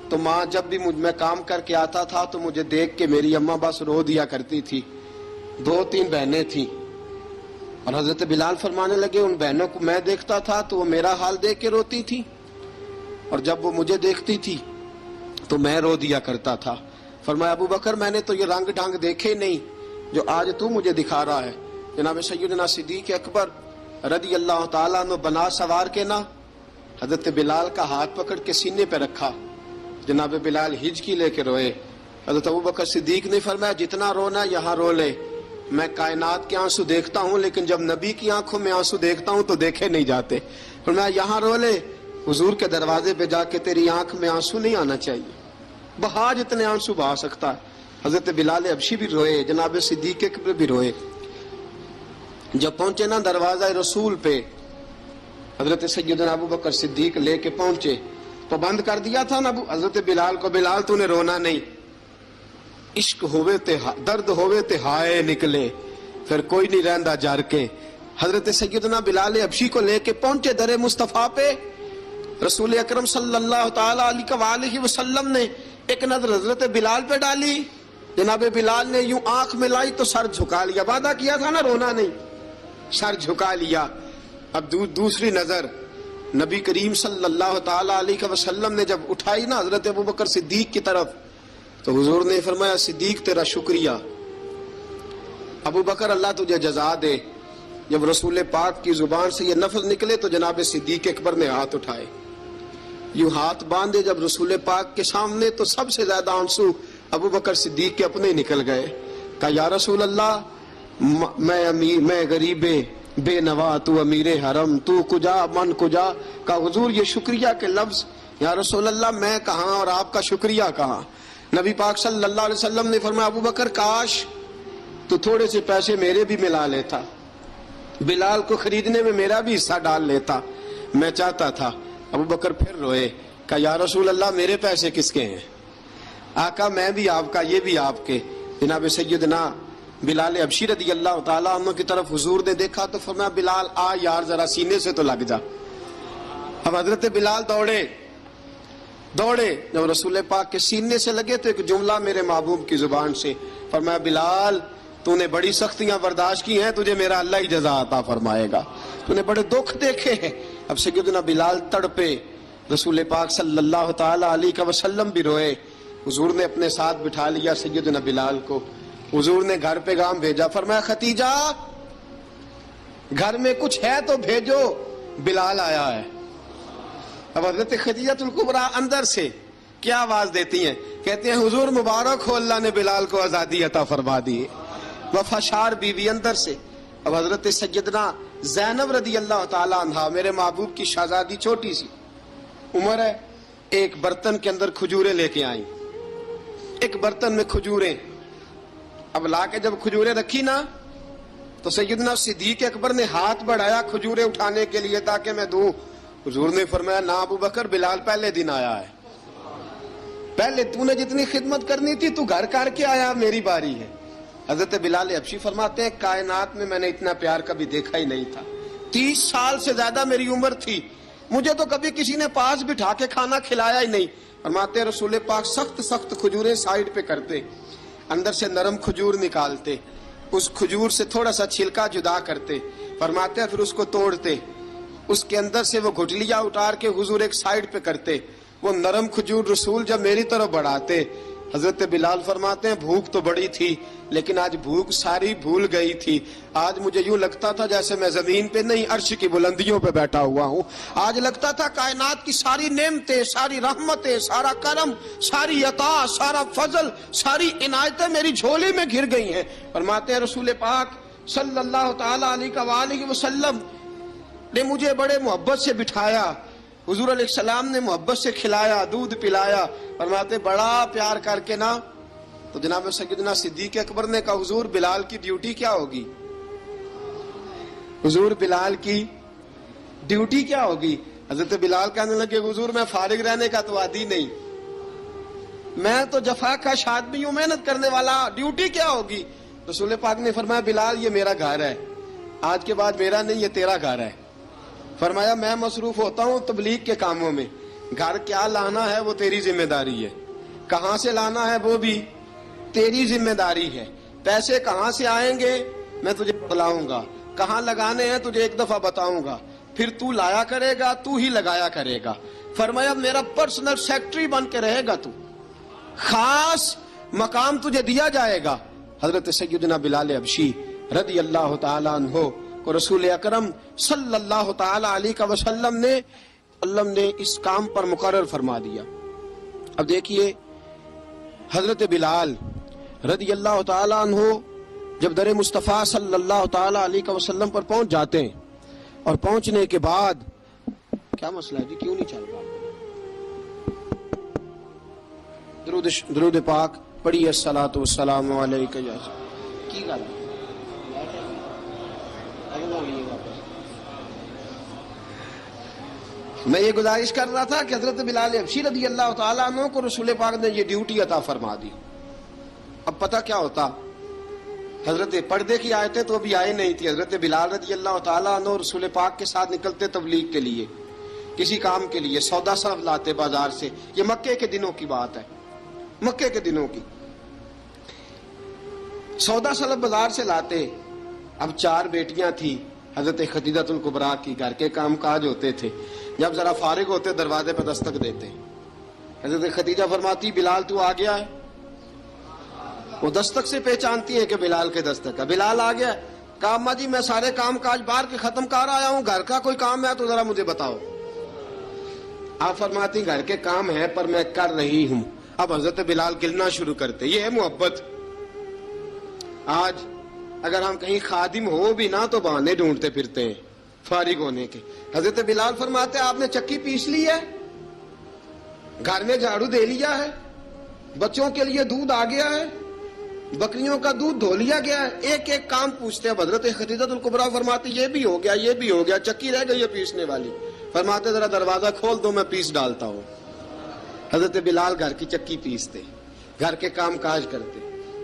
تو ماں جب بھی میں کام کر کے آتا تھا تو مجھے دیکھ کے میری اماں بس رو دیا کرتی تھی. 2-3 بہنیں تھیں، اور حضرت بلال فرمانے لگے ان بہنوں کو میں دیکھتا تھا تو وہ میرا حال دیکھ کے روتی تھی، اور جب وہ مجھے دیکھتی تھی تو میں رو دیا کرتا تھا. فرمایا ابوبکر میں نے تو یہ رنگ ڈھنگ دیکھے نہیں جو آج تو مجھے دکھا رہا ہے. جناب سیدنا صدیق اکبر رضی اللہ تعالیٰ عنہ بنا سوار کے نا حضرت بلال کا ہاتھ پکڑ کے سینے پہ رکھا، جناب بلال ہجکی لے کے روئے. حضرت ابوبکر صدیق نے فرمایا جتنا رونا یہاں رو لے، میں کائنات کے آنسو دیکھتا ہوں لیکن جب نبی کی آنکھوں میں آنسو دیکھتا ہوں تو دیکھے نہیں جاتے. فرمایا یہاں رو لے، حضور کے دروازے پہ جا کے تیری آنکھ میں آنسو نہیں آنا چاہیے، بہا جتنے آنسو بہا سکتا ہے. حضرت بلال حبشی بھی روئے، جناب صدیق اکبر بھی روئے. جب پہنچے نا دروازہ رسول پہ، حضرت سیدنا ابوبکر صدیق لے کے پہنچے تو بند کر دیا تھا نا حضرت بلال کو، بلال تو نے رونا نہیں، عشق ہوئے تے درد ہوئے تے ہائے نکلے، پھر کوئی نہیں رہندا جار کے. حضرت سیدنا بلال حبشی کو لے کے پہنچے در مصطفیٰ پہ. رسول اکرم صلی اللہ تعالی علیہ وسلم نے ایک نظر حضرت بلال پہ ڈالی، جناب بلال نے یوں آنکھ ملائی تو سر جھکا لیا، وعدہ کیا تھا نا رونا نہیں، سر جھکا لیا. اب دوسری نظر نبی کریم صلی اللہ تعالی علیہ وسلم نے جب اٹھائی نا حضرت ابوبکر صدیق کی طرف تو حضور نے فرمایا صدیق تیرا شکریہ، ابوبکر اللہ تجھے جزا دے. جب رسول پاک کی زبان سے یہ لفظ نکلے تو جناب صدیق اکبر نے ہاتھ اٹھائے، یوں ہاتھ باندھے جب رسول پاک کے سامنے تو سب سے زیادہ آنسو ابوبکر صدیق کے اپنے نکل گئے. کہا یا رسول اللہ میں غریب بے نوا، تو امیر حرم، تو کجا من کجا. کہا حضور یہ شکریہ کے لفظ، یا رسول اللہ میں کہاں اور آپ کا شکریہ کہاں. نبی پاک صلی اللہ علیہ وسلم نے فرمایا ابوبکر کاش تو تھوڑے سے پیسے میرے بھی ملا لیتا، بلال کو خریدنے میں میرا بھی حصہ ڈال لیتا، میں چاہتا تھا. ابوبکر پھر روئے. کہا یا رسول اللہ میرے پیسے کس کے ہیں؟ آقا میں بھی آپ کا، یہ بھی آپ کے. جناب سیدنا بلال حبشی رضی اللہ تعالیٰ عنہ کی طرف حضور نے دیکھا تو فرمایا بلال آ یار ذرا سینے سے تو لگ جا. اب حضرت بلال دوڑے، جب رسول پاک کے سینے سے لگے تو ایک جملہ میرے محبوب کی زبان سے فرمایا بلال تو نے بڑی سختیاں برداشت کی ہیں، تجھے میرا اللہ ہی جزا عطا فرمائے گا، تو نے بڑے دکھ دیکھے ہیں۔ اب سیدنا بلال تڑپے، رسول پاک صلی اللہ تعالی علیہ وسلم بھی روئے۔ حضور نے اپنے ساتھ بٹھا لیا سیدنا بلال کو، حضور نے گھر پیغام بھیجا، فرمایا ختیجہ گھر میں کچھ ہے تو بھیجو، بلال آیا ہے۔ اب حضرت خدیجہ الکبریٰ اندر سے کیا آواز دیتی ہیں؟ کہتے ہیں حضور مبارک ہو، اللہ نے بلال کو آزادی عطا فرما دی۔ وفاشار بیوی اندر سے۔ اب حضرت سیدنا زینب رضی اللہ تعالی عنہا، میرے محبوب کی شہزادی، چھوٹی سی عمر ہے، ایک برتن کے اندر کھجوریں لے کے آئیں، ایک برتن میں کھجوریں۔ اب لا کے جب کھجوریں رکھی نا تو سیدنا صدیق اکبر نے ہاتھ بڑھایا کھجوریں اٹھانے کے لیے تاکہ میں دوں۔ حضور نے فرمایا نہ ابو بکر، بلال پہلے دن آیا ہے، پہلے تو نے جتنی خدمت کرنی تھی تو گھر کر کے آیا، میری باری ہے۔ حضرت بلال حبشی فرماتے ہیں کائنات میں نے اتنا پیار کبھی دیکھا ہی نہیں تھا، 30 سال سے زیادہ میری عمر تھی، مجھے تو کبھی کسی نے پاس بٹھا کے کھانا کھلایا ہی نہیں۔ فرماتے رسول پاک سخت سخت کھجوریں سائیڈ پہ کرتے، اندر سے نرم کھجور نکالتے، اس کھجور سے تھوڑا سا چھلکا جدا کرتے، فرماتے ہیں پھر اس کو توڑتے، اس کے اندر سے وہ گھٹلیاں اتار کے حضور ایک سائیڈ پہ کرتے، وہ نرم کھجور رسول جب میری طرف بڑھاتے، حضرت بلال فرماتے ہیں بھوک تو بڑی تھی لیکن آج بھوک ساری بھول گئی تھی، آج مجھے یوں لگتا تھا جیسے میں زمین پہ نہیں عرش کی بلندیوں پہ بیٹھا ہوا ہوں، آج لگتا تھا کائنات کی ساری نعمتیں، ساری رحمتیں، سارا کرم، ساری عطا، سارا فضل، ساری عنایتیں میری جھولی میں گر گئی ہیں۔ فرماتے ہیں رسول پاک صلی اللہ تعالی علیہ وآلہ وسلم نے مجھے بڑے محبت سے بٹھایا، حضور علیہ السلام نے محبت سے کھلایا، دودھ پلایا، فرماتے بڑا پیار کر کے نا، تو جناب سیدنا صدیق اکبر نے کہا حضور بلال کی ڈیوٹی کیا ہوگی؟ حضور بلال کی ڈیوٹی کیا ہوگی؟ حضرت بلال کہنے لگے حضور میں فارغ رہنے کا تو عادی نہیں، میں تو جفا کش آدمی ہوں، محنت کرنے والا، ڈیوٹی کیا ہوگی؟ رسول پاک نے فرمایا بلال یہ میرا گھر ہے، آج کے بعد میرا نہیں یہ تیرا گھر ہے۔ فرمایا میں مصروف ہوتا ہوں تبلیغ کے کاموں میں، گھر کیا لانا ہے وہ تیری ذمہ داری ہے، کہاں سے لانا ہے وہ بھی تیری ذمہ داری ہے، پیسے کہاں سے آئیں گے میں تجھے بتلاؤں گا، کہاں لگانے ہیں تجھے ایک دفعہ بتاؤں گا، پھر تو لایا کرے گا، تو ہی لگایا کرے گا۔ فرمایا میرا پرسنل سیکٹری بن کے رہے گا، تو خاص مقام تجھے دیا جائے گا۔ حضرت سیدنا بلال حبشی رضی اللہ تعالیٰ عنہ کو رسول اکرم صلی اللہ تعالی علیہ وسلم نے اس کام پر مقرر فرما دیا۔ اب دیکھیے حضرت بلال رضی اللہ تعالی عنہ جب در مصطفیٰ صلی اللہ تعالی علیہ وسلم پر پہنچ جاتے ہیں، اور پہنچنے کے بعد کیا مسئلہ ہے جی، کیوں نہیں چل رہا؟ درود پاک پڑھیے، الصلاۃ والسلام علیکہ یا کی گل میں یہ گزارش کر رہا تھا کہ حضرت بلال حبشی رضی اللہ تعالیٰ عنہ کو رسول پاک نے یہ ڈیوٹی عطا فرما دی۔ اب پتہ کیا ہوتا، حضرت پردے کی آیتیں تو ابھی آئے نہیں تھی، حضرت بلال رضی اللہ تعالیٰ عنہ رسول پاک کے ساتھ نکلتے تبلیغ کے لیے، کسی کام کے لیے، سودا صرف لاتے بازار سے، یہ مکے کے دنوں کی بات ہے، مکے کے دنوں کی، سودا صرف بازار سے لاتے۔ اب 4 بیٹیاں تھیں حضرت خدیجہ الکبریٰ کی، گھر کے کام کاج ہوتے تھے، جب ذرا فارغ ہوتے دروازے پہ دستک دیتے، حضرت خدیجہ فرماتی بلال تو آ گیا ہے، وہ دستک سے پہچانتی ہے کہ بلال کے دستک ہے، بلال آ گیا ہے، کہا اماں جی میں سارے کام کاج باہر کے ختم کر آیا ہوں، گھر کا کوئی کام ہے تو ذرا مجھے بتاؤ۔ آپ فرماتی گھر کے کام ہے پر میں کر رہی ہوں۔ اب حضرت بلال گلنا شروع کرتے، یہ ہے محبت۔ آج اگر ہم کہیں خادم ہو بھی نہ تو بہانے ڈھونڈتے پھرتے ہیں فارغ ہونے کے۔ حضرت بلال فرماتے آپ نے چکی پیس لی ہے، گھر میں جھاڑو دے لیا ہے، بچوں کے لیے دودھ آ گیا ہے، بکریوں کا دودھ دھو لیا گیا ہے، ایک ایک کام پوچھتے ہیں۔ حضرت خدیجہ الکبریٰ فرماتی یہ بھی ہو گیا، یہ بھی ہو گیا، چکی رہ گئی ہے پیسنے والی۔ فرماتے ذرا دروازہ کھول دو میں پیس ڈالتا ہوں۔ حضرت بلال گھر کی چکی پیستے، گھر کے کام کاج کرتے۔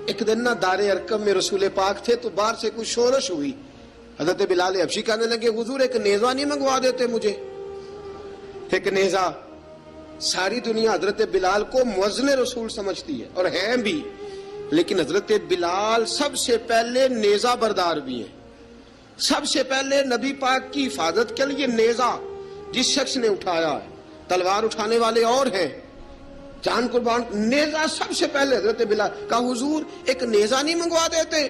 ایک دن نہ دار ارقم میں رسول پاک تھے تو باہر سے کچھ شورش ہوئی، حضرت بلال حبشی کہنے لگے حضور ایک نیزہ نہیں منگوا دیتے مجھے؟ ایک نیزہ۔ ساری دنیا حضرت بلال کو مؤذن رسول سمجھتی ہے، اور ہیں بھی، لیکن حضرت بلال سب سے پہلے نیزہ بردار بھی ہیں. سب سے پہلے نبی پاک کی حفاظت کے لیے نیزہ جس شخص نے اٹھایا ہے، تلوار اٹھانے والے اور ہیں، جان قربان، نیزہ سب سے پہلے حضرت بلال کا. حضور ایک نیزہ نہیں منگوا دیتے؟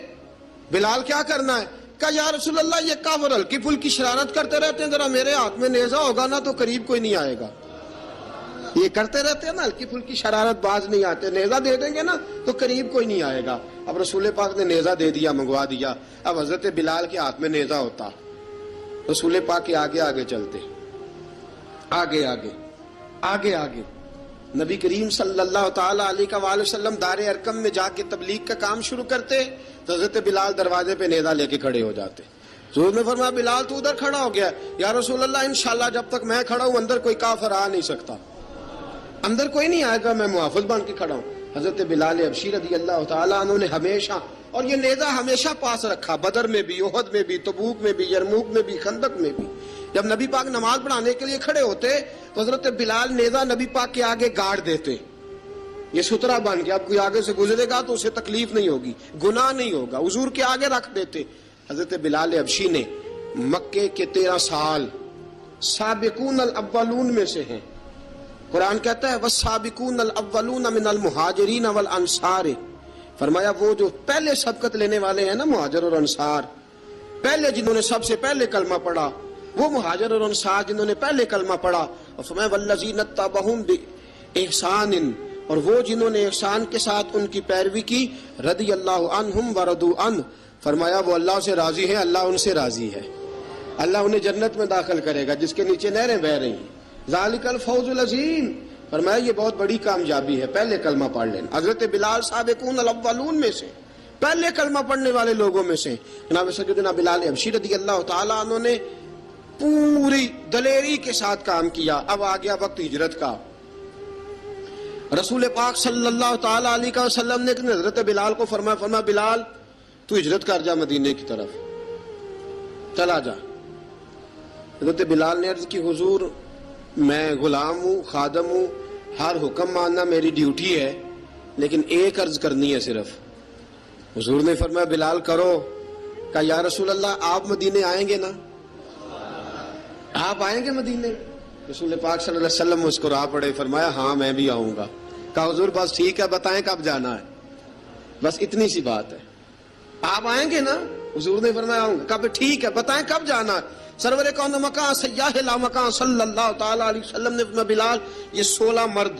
بلال کیا کرنا ہے؟ کہا یا رسول اللہ یہ کافر ہلکی پھلکی شرارت کرتے رہتے ہیں، ذرا میرے ہاتھ میں نیزہ ہوگا نا تو قریب کوئی نہیں آئے گا. یہ کرتے رہتے ہیں نا ہلکی پھلکی شرارت، باز نہیں آتے، نیزہ دے دیں گے نا تو قریب کوئی نہیں آئے گا. اب رسول پاک نے نیزہ دے دیا، منگوا دیا. اب حضرت بلال کے ہاتھ میں نیزہ ہوتا، رسول پاک کے آگے آگے چلتے، آگے آگے آگے آگے. نبی کریم صلی اللہ تعالی علیہ وآلہ وسلم دار ارقم میں جا کے تبلیغ کا کام شروع کرتے تو حضرت بلال دروازے پہ نیزہ لے کے کھڑے ہو جاتے. حضور نے فرمایا بلال تو ادھر کھڑا ہو گیا. یا رسول اللہ انشاءاللہ جب تک میں کھڑا ہوں اندر کوئی کافر آ نہیں سکتا، اندر کوئی نہیں آئے گا، میں محافظ بن کے کھڑا ہوں. حضرت بلال حبشی رضی اللہ تعالیٰ عنہ نے ہمیشہ، اور یہ نیزہ ہمیشہ پاس رکھا، بدر میں بھی، احد میں بھی، تبوک میں بھی، یرموک میں بھی، خندق میں بھی. جب نبی پاک نماز پڑھانے کے لیے کھڑے ہوتے تو حضرت بلال نیزہ نبی پاک کے آگے گاڑ دیتے. یہ سترا بن گیا، اب کوئی آگے سے گزرے گا تو اسے تکلیف نہیں ہوگی، گناہ نہیں ہوگا، حضور کے آگے رکھ دیتے. حضرت بلال حبشی نے مکے کے 13 سال سابقون الاولون میں سے ہیں. قرآن کہتا ہے والسابقون الاولون من المہاجرین والانصار. فرمایا وہ جو پہلے سبقت لینے والے ہیں نا مہاجر اور انصار، پہلے جنہوں نے سب سے پہلے کلمہ پڑھا، وہ مہاجر اور انصار جنہوں نے پہلے کلمہ پڑھا. اور فرمایا والذین اتبعوہم بإحسان، اور وہ جنہوں نے احسان کے ساتھ ان کی پیروی کی، رضی اللہ عنہم ورضوا عنہ. فرمایا وہ اللہ سے راضی ہیں، اللہ ان سے راضی ہے، اللہ انہیں جنت میں داخل کرے گا جس کے نیچے نہریں بہہ رہی ہیں. ذالک الفوز العظیم. فرمایا یہ بہت بڑی کامیابی ہے، پہلے کلمہ پڑھ لینا. حضرت بلال سابقون الاولون میں سے، پہلے کلمہ پڑھنے والے لوگوں میں سے. جناب سیدنا بلال حبشی رضی اللہ تعالیٰ عنہ نے پوری دلیری کے ساتھ کام کیا. اب آ گیا وقت ہجرت کا. رسول پاک صلی اللہ تعالیٰ علیہ وسلم نے حضرت بلال کو فرمایا بلال تو ہجرت کر جا مدینے کی طرف، چلا جا. حضرت بلال نے عرض کی حضور میں غلام ہوں، خادم ہوں، ہر حکم ماننا میری ڈیوٹی ہے، لیکن ایک عرض کرنی ہے صرف. حضور نے فرمایا بلال کرو. کہا یا رسول اللہ آپ مدینے آئیں گے نا؟ آپ آئیں گے مدینے؟ رسول پاک صلی اللہ علیہ وسلم مسکرا پڑے، فرمایا ہاں میں بھی آؤں گا. کہا حضور بس ٹھیک ہے، بتائیں کب جانا ہے، بس اتنی سی بات ہے. آپ آئیں گے نا؟ حضور نے فرمایا آؤں گا. کہا ٹھیک ہے، بتائیں کب جانا ہے. سرور کون مکان سیاح لا مکان صلی اللہ تعالیٰ علیہ وسلم نے فرمایا بلال یہ 16 مرد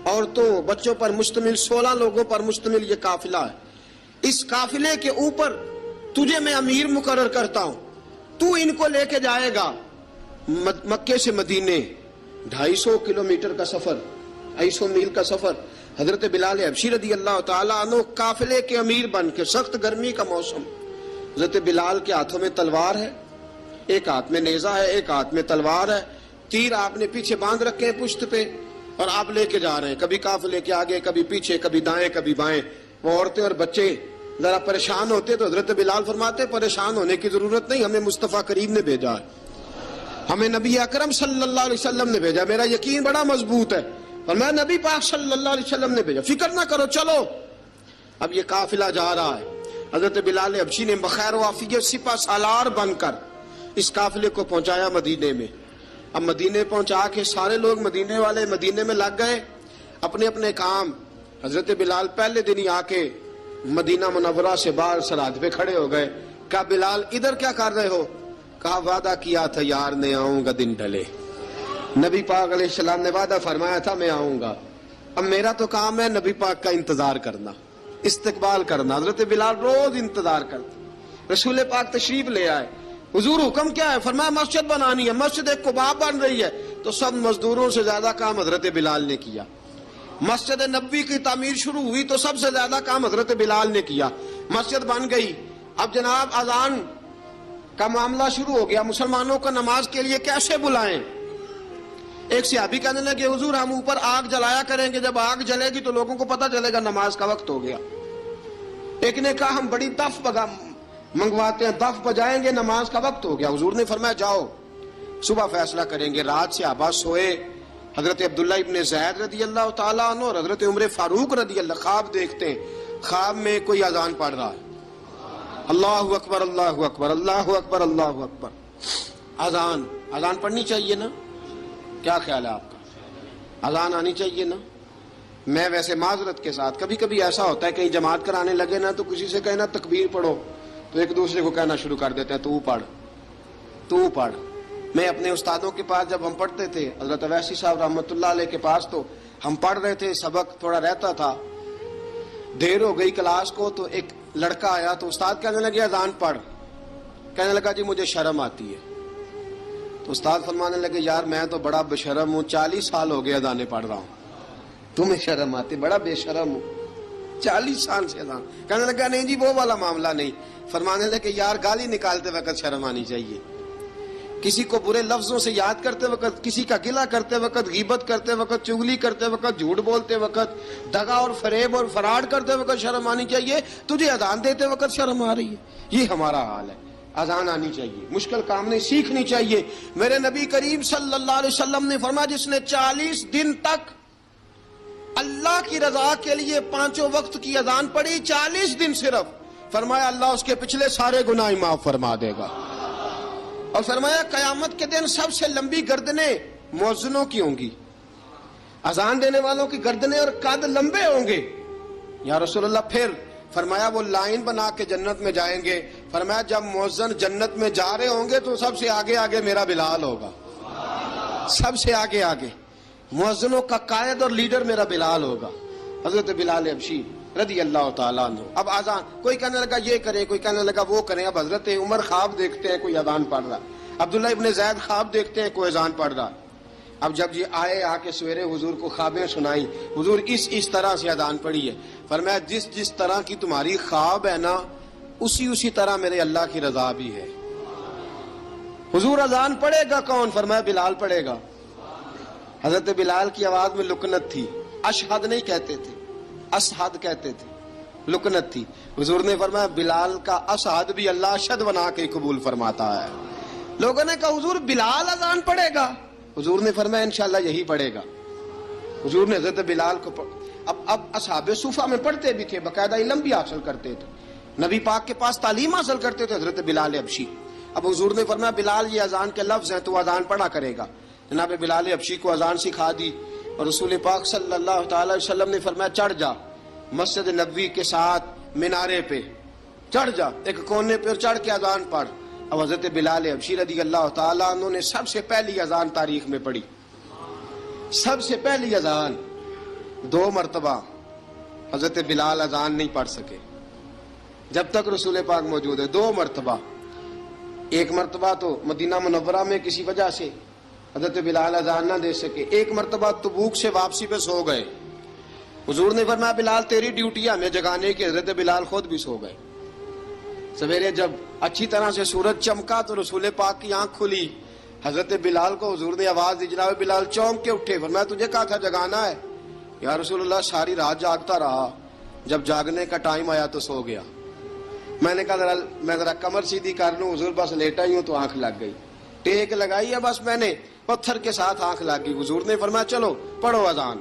عورتوں بچوں پر مشتمل 16 لوگوں پر مشتمل یہ قافلہ ہے. اس قافلے کے اوپر تجھے میں امیر مقرر کرتا ہوں، تو ان کو لے کے جائے گا مکے سے مدینے 250 کلومیٹر کا سفر، 250 میل کا سفر. حضرت بلال حبشی رضی اللہ تعالیٰ عنہ قافلے کے امیر بن کے، سخت گرمی کا موسم، حضرت بلال کے ہاتھوں میں تلوار ہے، ایک ہاتھ میں نیزہ ہے، ایک ہاتھ میں تلوار ہے، تیر آپ نے پیچھے باندھ رکھے ہیں پشت پہ، اور آپ لے کے جا رہے ہیں، کبھی قافلے کے آگے، کبھی پیچھے، کبھی دائیں کبھی بائیں. وہ عورتیں اور بچے ذرا پریشان ہوتے تو حضرت بلال فرماتے پریشان ہونے کی ضرورت نہیں، ہمیں مصطفیٰ کریم نے بھیجا ہے، ہمیں نبی اکرم صلی اللہ علیہ وسلم نے بھیجا، میرا یقین بڑا مضبوط ہے، اور میں نبی پاک صلی اللہ علیہ وسلم نے بھیجا، فکر نہ کرو چلو. اب یہ قافلہ جا رہا ہے. حضرت بلال حبشی نے بخیر و عافیت سپہ سالار بن کر اس قافلے کو پہنچایا مدینے میں. اب مدینے پہنچا کے سارے لوگ مدینے والے مدینے میں لگ گئے اپنے اپنے کام. حضرت بلال پہلے دن ہی آ کے مدینہ منورہ سے باہر سرحد پہ کھڑے ہو گئے. کہا بلال ادھر کیا کر رہے ہو؟ کہا وعدہ کیا تھا یار نے آؤں گا دن ڈھلے. نبی پاک علیہ السلام نے وعدہ فرمایا تھا میں آؤں گا. اب میرا تو کام ہے نبی پاک کا انتظار کرنا، استقبال کرنا. حضرت بلال روز انتظار کرتے. رسول پاک تشریف لے آئے. حضور حکم کیا ہے؟ فرمایا مسجد بنانی ہے. مسجد قباء بن رہی ہے تو سب مزدوروں سے زیادہ کام حضرت بلال نے کیا. مسجد نبوی کی تعمیر شروع ہوئی تو سب سے زیادہ کام حضرت بلال نے کیا. مسجد بن گئی. اب جناب اذان کا معاملہ شروع ہو گیا، مسلمانوں کو نماز کے لیے کیسے بلائیں؟ ایک صحابی کہنے لگے حضور ہم اوپر آگ جلایا کریں گے، جب آگ جلے گی تو لوگوں کو پتہ چلے گا نماز کا وقت ہو گیا. ایک نے کہا ہم بڑی دف منگواتے ہیں، دف بجائیں گے، نماز کا وقت ہو گیا. حضور نے فرمایا جاؤ صبح فیصلہ کریں گے. رات سے صحابہ سوئے. حضرت عبداللہ ابن زید رضی اللہ تعالیٰ عنہ اور حضرت عمر فاروق رضی اللہ خواب دیکھتے ہیں. خواب میں کوئی اذان پڑھ رہا ہے، اللہ اکبر اللہ اکبر اللہ اکبر اللہ اکبر، اذان پڑھنی چاہیے نا؟ کیا خیال ہے آپ کا؟ اذان آنی چاہیے نا؟ میں ویسے معذرت کے ساتھ کبھی کبھی ایسا ہوتا ہے کہیں جماعت کرانے لگے نا تو کسی سے کہنا تکبیر پڑھو تو ایک دوسرے کو کہنا شروع کر دیتے ہیں تو پڑھ۔ میں اپنے استادوں کے پاس جب ہم پڑھتے تھے، حضرت اویسی صاحب رحمۃ اللہ علیہ کے پاس، تو ہم پڑھ رہے تھے، سبق تھوڑا رہتا تھا، دیر ہو گئی کلاس کو تو ایک لڑکا آیا تو استاد کہنے لگے اذان پڑھ، کہنے لگا جی مجھے شرم آتی ہے۔ تو استاد فرمانے لگے یار میں تو بڑا بے شرم ہوں، 40 سال ہو گئے اذانیں پڑھ رہا ہوں، تمہیں شرم آتی؟ بڑا بے شرم ہوں، 40 سال سے اذان۔ کہنے لگا نہیں جی وہ والا معاملہ نہیں۔ فرمانے لگے یار گالی نکالتے وقت شرم آنی چاہیے، کسی کو برے لفظوں سے یاد کرتے وقت، کسی کا گلہ کرتے وقت، غیبت کرتے وقت، چغلی کرتے وقت، جھوٹ بولتے وقت، دغا اور فریب اور فراڈ کرتے وقت شرم آنی چاہیے، تجھے اذان دیتے وقت شرم آ رہی ہے۔ یہ ہمارا حال ہے۔ اذان آنی چاہیے، مشکل کام نہیں، سیکھنی چاہیے۔ میرے نبی کریم صلی اللہ علیہ وسلم نے فرمایا جس نے 40 دن تک اللہ کی رضا کے لیے 5 وقت کی اذان پڑھی، 40 دن صرف، فرمایا اللہ اس کے پچھلے سارے گناہ معاف فرما دے گا۔ اور فرمایا قیامت کے دن سب سے لمبی گردنیں مؤذنوں کی ہوں گی، اذان دینے والوں کی گردنیں اور قد لمبے ہوں گے۔ یا رسول اللہ پھر؟ فرمایا وہ لائن بنا کے جنت میں جائیں گے۔ فرمایا جب مؤذن جنت میں جا رہے ہوں گے تو سب سے آگے آگے میرا بلال ہوگا، سب سے آگے آگے مؤذنوں کا قائد اور لیڈر میرا بلال ہوگا، حضرت بلال حبشی رضی اللہ تعالیٰ عنہ۔ اب اذان کوئی کہنے لگا یہ کریں، کوئی کہنے لگا وہ کریں۔ اب حضرت عمر خواب دیکھتے ہیں کوئی اذان پڑھ رہا، عبداللہ ابن زید خواب دیکھتے ہیں کوئی اذان پڑھ رہا۔ اب جب یہ آئے آ کے سویرے حضور کو خوابیں سنائی، حضور اس طرح سے اذان پڑھی ہے۔ فرمایا جس طرح کی تمہاری خواب ہے نا اسی طرح میرے اللہ کی رضا بھی ہے۔ حضور اذان پڑھے گا کون؟ فرمایا بلال پڑھے گا۔ حضرت بلال کی آواز میں لکنت تھی، اشہد نہیں کہتے تھے، اشہد کہتے تھے، لکنت تھی۔ حضور نے فرمایا بلال کا اشہد بھی اللہ اشہد بنا کے قبول فرماتا ہے۔ لوگوں نے کہا حضور بلال اذان پڑھے گا؟ حضور نے فرمایا انشاءاللہ یہی پڑھے گا۔ حضور نے حضرت بلال کو اب اصحاب صوفہ میں پڑھتے بھی تھے، باقاعدہ علم بھی حاصل کرتے تھے، نبی پاک کے پاس تعلیم حاصل کرتے تھے، حضرت بلال حبشی۔ اب حضور نے فرمایا بلال یہ اذان کے لفظ ہیں تو اذان پڑھا کرے گا۔ جناب بلال حبشی کو اذان سکھا دی اور رسول پاک صلی اللہ تعالی وسلم نے فرمایا چڑھ جا مسجد نبوی کے ساتھ مینارے پہ، چڑھ جا ایک کونے پہ اور چڑھ کے اذان پڑھ۔ اب حضرت بلال حبشی رضی اللہ تعالیٰ عنہ نے سب سے پہلی اذان تاریخ میں پڑھی، سب سے پہلی اذان 2 مرتبہ حضرت بلال اذان نہیں پڑھ سکے جب تک رسول پاک موجود ہے، 2 مرتبہ۔ ایک مرتبہ تو مدینہ منورہ میں کسی وجہ سے حضرت بلال اذان نہ دے سکے، ایک مرتبہ تبوک سے واپسی پہ سو گئے۔ حضور نے فرمایا بلال تیری ڈیوٹی ہے ہمیں جگانے کی، حضرت بلال خود بھی سو گئے۔ سویرے جب اچھی طرح سے سورج چمکا تو رسول پاک کی آنکھ کھلی، حضرت بلال کو حضور نے آواز دی، جناب بلال چونک کے اٹھے، فرمایا تجھے کہا تھا جگانا ہے؟ یا رسول اللہ ساری رات جاگتا رہا، جب جاگنے کا ٹائم آیا تو سو گیا۔ میں نے کہا میں ذرا کمر سیدھی کر لوں، حضور بس لیٹا ہی ہوں تو آنکھ لگ گئی، ٹیک لگائی ہے بس میں نے، پتھر کے ساتھ آنکھ لگ گئی۔ حضور نے فرمایا چلو پڑھو اذان۔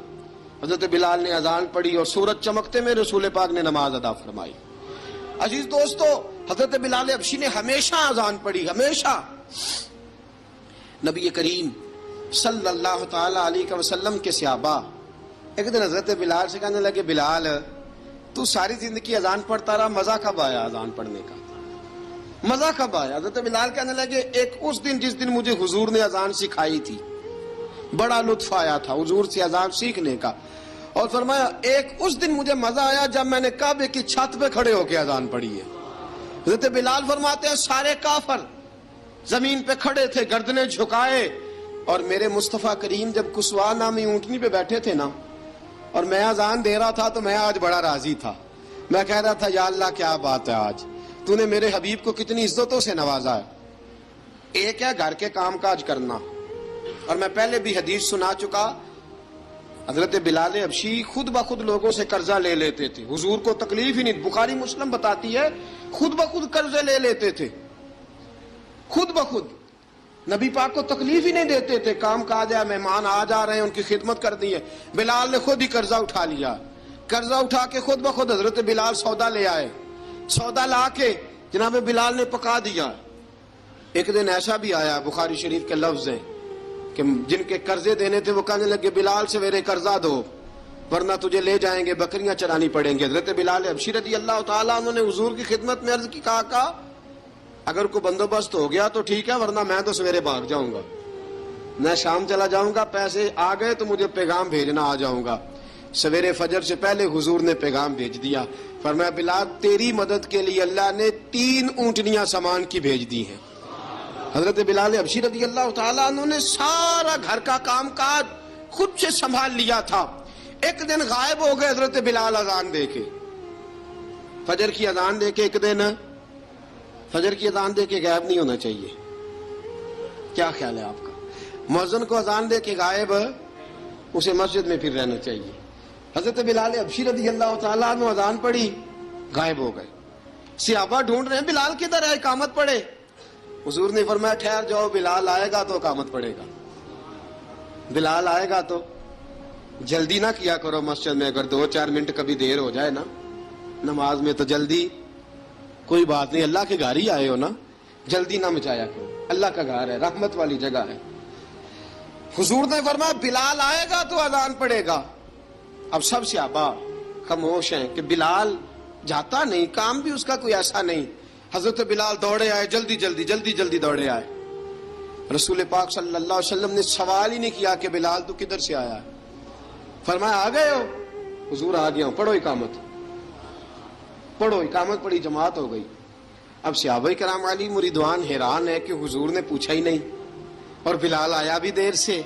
حضرت بلال نے اذان پڑھی اور سورج چمکتے میں رسول پاک نے نماز ادا فرمائی۔ عزیز دوستو حضرت بلال حبشی نے ہمیشہ اذان پڑھی، ہمیشہ۔ نبی کریم صلی اللہ تعالی علیہ وسلم کے صحابہ ایک دن حضرت بلال سے کہنے لگے بلال تو ساری زندگی اذان پڑھتا رہا، مزہ کب آیا اذان پڑھنے کا؟ مزہ کب آیا؟ حضرت بلال کہنے لگے ایک اس دن جس دن مجھے حضور نے اذان سکھائی تھی، بڑا لطف آیا تھا حضور سے اذان سیکھنے کا، اور فرمایا ایک اس دن مجھے مزہ آیا جب میں نے کعبے کی چھت پہ کھڑے ہو کے اذان پڑھی ہے۔ حضرت بلال فرماتے ہیں سارے کافر زمین پہ کھڑے تھے گردنیں جھکائے، اور میرے مصطفیٰ کریم جب کسوا نامی اونٹنی پہ بیٹھے تھے نا اور میں اذان دے رہا تھا تو میں آج بڑا راضی تھا، میں کہہ رہا تھا یا اللہ کیا بات ہے، آج تو نے میرے حبیب کو کتنی عزتوں سے نوازا ہے۔ ایک ہے گھر کے کام کاج کرنا، اور میں پہلے بھی حدیث سنا چکا، حضرت بلال حبشی خود بخود لوگوں سے قرضہ لے لیتے تھے، حضور کو تکلیف ہی نہیں، بخاری مسلم بتاتی ہے خود بخود قرضے لے لیتے تھے، خود بخود، نبی پاک کو تکلیف ہی نہیں دیتے تھے، کام کاج ہے، مہمان آ جا رہے ہیں ان کی خدمت کر دی ہے، بلال نے خود ہی قرضہ اٹھا لیا، قرضہ اٹھا کے خود بخود حضرت بلال سودا لے آئے. سودا لا کے جناب بلال نے پکا دیا. ایک دن ایسا بھی آیا, بخاری شریف کے لفظ ہیں کہ جن کے قرضے دینے تھے وہ کہنے لگے بلال سویرے قرضہ دو ورنہ تجھے لے جائیں گے, بکریاں چرانی پڑیں گے. حضرت بلال حبشی رضی اللہ تعالیٰ انہوں نے حضور کی خدمت میں عرض کی, کہا اگر کوئی بندوبست ہو گیا تو ٹھیک ہے ورنہ میں تو سویرے بھاگ جاؤں گا, میں شام چلا جاؤں گا, پیسے آ گئے تو مجھے پیغام بھیجنا آ جاؤں گا. سویرے فجر سے پہلے حضور نے پیغام بھیج دیا, فرمایا بلال تیری مدد کے لیے اللہ نے 3 اونٹنیاں سامان کی بھیج دی ہیں. حضرت بلال حبشی رضی اللہ تعالیٰ انہوں نے سارا گھر کا کام کاج خود سے سنبھال لیا تھا. ایک دن غائب ہو گئے حضرت بلال اذان دے کے, فجر کی اذان دے کے. ایک دن فجر کی اذان دے کے غائب نہیں ہونا چاہیے, کیا خیال ہے آپ کا؟ مؤذن کو اذان دے کے غائب اسے مسجد میں پھر رہنا چاہیے. حضرت بلال حبشی رضی اللہ تعالیٰ عنہ اذان پڑھی, غائب ہو گئے. صحابہ ڈھونڈ رہے ہیں بلال کدھر ہے, اقامت پڑھے. حضور نے فرمایا ٹھہر جاؤ, بلال آئے گا تو اقامت پڑھے گا. بلال آئے گا تو جلدی نہ کیا کرو مسجد میں, اگر 2-4 منٹ کبھی دیر ہو جائے نا نماز میں تو جلدی کوئی بات نہیں, اللہ کے گھر ہی آئے ہو نا, جلدی نہ مچایا کرو, اللہ کا گھر ہے, رحمت والی جگہ ہے. حضور نے فرمایا بلال آئے گا تو اذان پڑے گا. اب سب صحابہ خاموش ہیں کہ بلال جاتا نہیں, کام بھی اس کا کوئی ایسا نہیں. حضرت بلال دوڑے آئے, جلدی جلدی جلدی جلدی دوڑے آئے. رسول پاک صلی اللہ علیہ وسلم نے سوال ہی نہیں کیا کہ بلال تو کدھر سے آیا ہے, فرمایا آ گئے ہو؟ حضور آ گیا ہوں, پڑھو اقامت. پڑھو اقامت پڑھی, جماعت ہو گئی. اب صحابہ کرام علی مریدوان حیران ہے کہ حضور نے پوچھا ہی نہیں اور بلال آیا بھی دیر سے.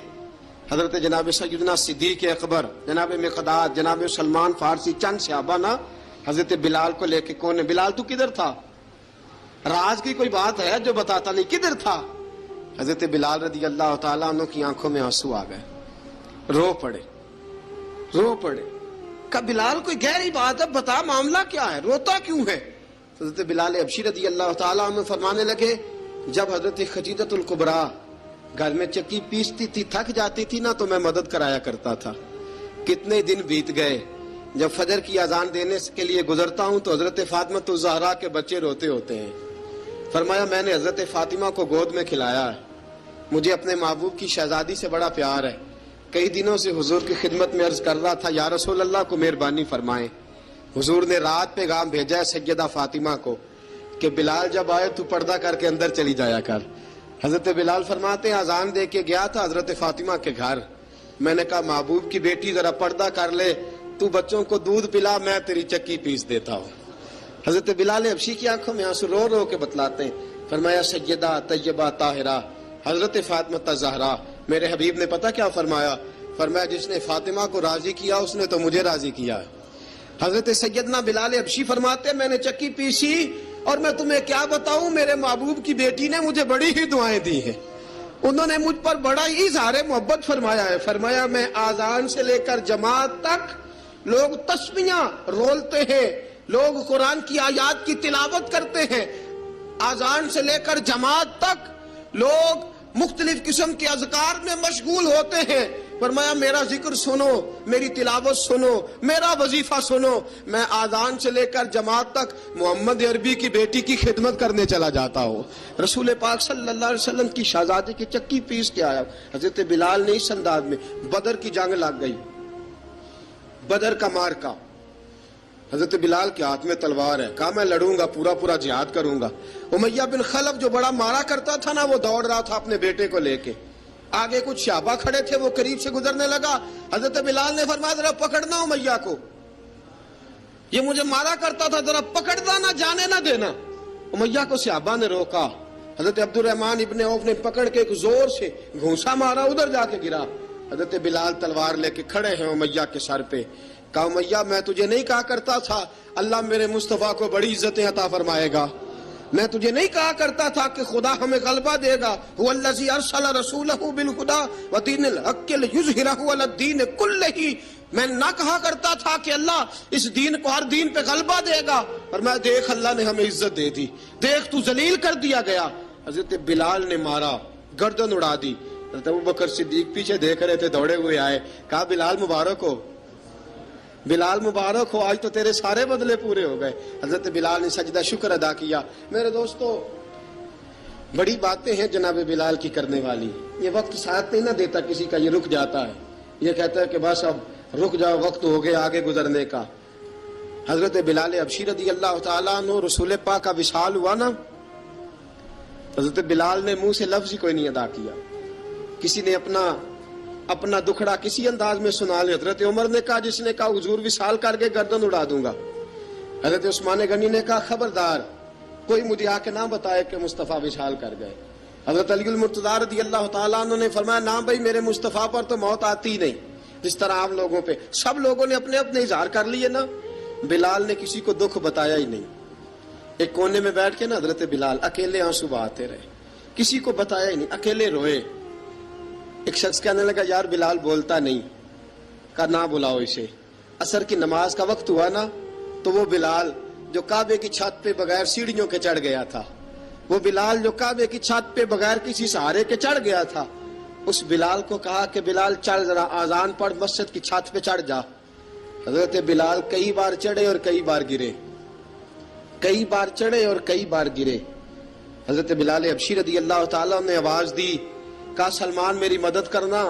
حضرت جناب سیدنا صدیق اکبر, جناب مقداد, جناب سلمان فارسی, چند صحابہ نا حضرت بلال کو لے کے, کون ہے بلال تو کدھر تھا؟ راز کی کوئی بات ہے جو بتاتا نہیں, کدھر تھا؟ حضرت بلال رضی اللہ تعالیٰ عنہ کی آنکھوں میں آنسو آ گئے, رو پڑے. کہ بلال کوئی گہری بات ہے, بتا معاملہ کیا ہے, روتا کیوں ہے؟ حضرت بلال حبشی رضی اللہ تعالیٰ عنہ فرمانے لگے جب حضرت خدیجہ الکبریٰ گھر میں چکی پیستی تھی, تھک جاتی تھی نا تو میں مدد کرایا کرتا تھا. کتنے دن بیت گئے, جب فجر کی اذان دینے کے لیے گزرتا ہوں تو حضرت فاطمہ الزہرا کے بچے روتے ہوتے ہیں. فرمایا میں نے حضرت فاطمہ کو گود میں کھلایا ہے, مجھے اپنے محبوب کی شہزادی سے بڑا پیار ہے. کئی دنوں سے حضور کی خدمت میں عرض کر رہا تھا یا رسول اللہ کو مہربانی فرمائیں. حضور نے رات پیغام بھیجا ہے سیدہ فاطمہ کو کہ بلال جب آئے تو پردہ کر کے اندر چلی جایا کر. حضرت بلال فرماتے ہیں اذان دے کے گیا تھا حضرت فاطمہ کے گھر, میں نے کہا محبوب کی بیٹی ذرا پردہ کر لے, تو بچوں کو دودھ پلا, میں تیری چکی پیس دیتا ہوں. حضرت بلال حبشی کی آنکھوں میں آنسو رو رو کے بتلاتے ہیں. فرمایا سیدہ طیبہ طاہرہ حضرت فاطمہ الزہرا, میرے حبیب نے پتہ کیا فرمایا؟ فرمایا جس نے فاطمہ کو راضی کیا اس نے تو مجھے راضی کیا. حضرت سیدنا بلال حبشی فرماتے ہیں میں نے چکی پیسی اور میں تمہیں کیا بتاؤں, میرے محبوب کی بیٹی نے مجھے بڑی ہی دعائیں دی ہیں, انہوں نے مجھ پر بڑا ہی اظہار محبت فرمایا ہے. فرمایا میں آذان سے لے کر جماعت تک لوگ تسبیحاں رولتے ہیں, لوگ قرآن کی آیات کی تلاوت کرتے ہیں, آذان سے لے کر جماعت تک لوگ مختلف قسم کے اذکار میں مشغول ہوتے ہیں. فرمایا میرا ذکر سنو, میری تلاوت سنو, میرا وظیفہ سنو. میں آذان سے لے کر جماعت تک محمد عربی کی بیٹی کی خدمت کرنے چلا جاتا ہوں. رسول پاک صلی اللہ علیہ وسلم کی شہزادی کی چکی پیس کے آیا. حضرت بلال نے اس انداز میں, بدر کی جنگ لگ گئی, بدر کا مارکا, حضرت بلال کے ہاتھ میں تلوار ہے, کہا میں لڑوں گا, پورا جہاد کروں گا. امیہ بن خلف جو بڑا مارا کرتا تھا نا وہ دوڑ رہا تھا اپنے بیٹے کو لے کے, آگے کچھ صحابہ کھڑے تھے, وہ قریب سے گزرنے لگا. حضرت بلال نے فرمایا ذرا پکڑنا امیہ کو, یہ مجھے مارا کرتا تھا, ذرا پکڑنا, نہ جانے نہ دینا. امیہ کو صحابہ نے روکا. حضرت عبد الرحمن ابن عوف نے پکڑ کے ایک زور سے گھونسا مارا, ادھر جا کے گرا. حضرت بلال تلوار لے کے کھڑے ہیں امیہ کے سر پہ. کہا امیہ میں تجھے نہیں کہا کرتا تھا اللہ میرے مصطفیٰ کو بڑی عزتیں عطا فرمائے گا, میں تجھے نہیں کہا کرتا تھا کہ خدا ہمیں غلبہ دے گا, هو الذی ارسل رسولہ بالہدی ودین الحق لیظہرہ علی الدین کلہ, میں نہ کہا کرتا تھا کہ اللہ اس دین کو ہر دین پہ غلبہ دے گا, اور میں دیکھ اللہ نے ہمیں عزت دے دی, دیکھ تو ذلیل کر دیا گیا. حضرت بلال نے مارا, گردن اڑا دی. حضرت ابوبکر صدیق پیچھے دیکھ رہے تھے, دوڑے ہوئے آئے, کہا بلال مبارک ہو. بلال مبارک ہو، آج تو تیرے سارے بدلے پورے ہو گئے۔ حضرت بلال نے سجدہ شکر ادا کیا۔ میرے دوستو، بڑی باتیں ہیں جناب بلال کی کرنے والی۔ یہ وقت ساتھ نہیں نہ دیتا کسی کا، یہ رک جاتا ہے، یہ کہتا ہے کہ بس اب رک جاؤ، وقت ہو گیا آگے گزرنے کا۔ حضرت بلال حبشی رضی اللہ تعالیٰ عنہ، رسول پاک کا وصال ہوا نا، حضرت بلال نے منہ سے لفظ ہی کوئی نہیں ادا کیا۔ کسی نے اپنا دکھڑا کسی انداز میں سنا لیا۔ حضرت عمر نے کہا، جس نے کہا حضور وصال کر کے گردن اڑا دوں گا۔ حضرت عثمان غنی نے کہا، خبردار کوئی مجھے آ کے نہ بتائے کہ مصطفیٰ وصال کر گئے۔ حضرت علی المرتضیٰ رضی اللہ تعالیٰ عنہ نے فرمایا، نہ بھائی، میرے مصطفیٰ پر تو موت آتی ہی نہیں، جس طرح عام لوگوں پہ۔ سب لوگوں نے اپنے اپنے اظہار کر لیے نا، بلال نے کسی کو دکھ بتایا ہی نہیں۔ ایک کونے میں بیٹھ کے نا حضرت بلال اکیلے آنسو بہاتے رہے، کسی کو بتایا ہی نہیں، اکیلے روئے۔ ایک شخص کہنے لگا، یار بلال بولتا نہیں۔ کہا، نہ بلاؤ اسے۔ عصر کی نماز کا وقت ہوا نا، تو وہ بلال جو کعبے کی چھت پہ بغیر سیڑھیوں کے چڑھ گیا تھا، وہ بلال جو کعبے کی چھت پہ بغیر کسی سہارے کے چڑھ گیا تھا، اس بلال کو کہا کہ بلال چڑھ، ذرا آذان پڑھ، مسجد کی چھت پہ چڑھ جا۔ حضرت بلال کئی بار چڑھے اور کئی بار گرے، کئی بار چڑھے اور کئی بار گرے۔ حضرت بلال حبشی رضی اللہ تعالیٰ نے آواز دی، کہا، سلمان میری مدد کرنا،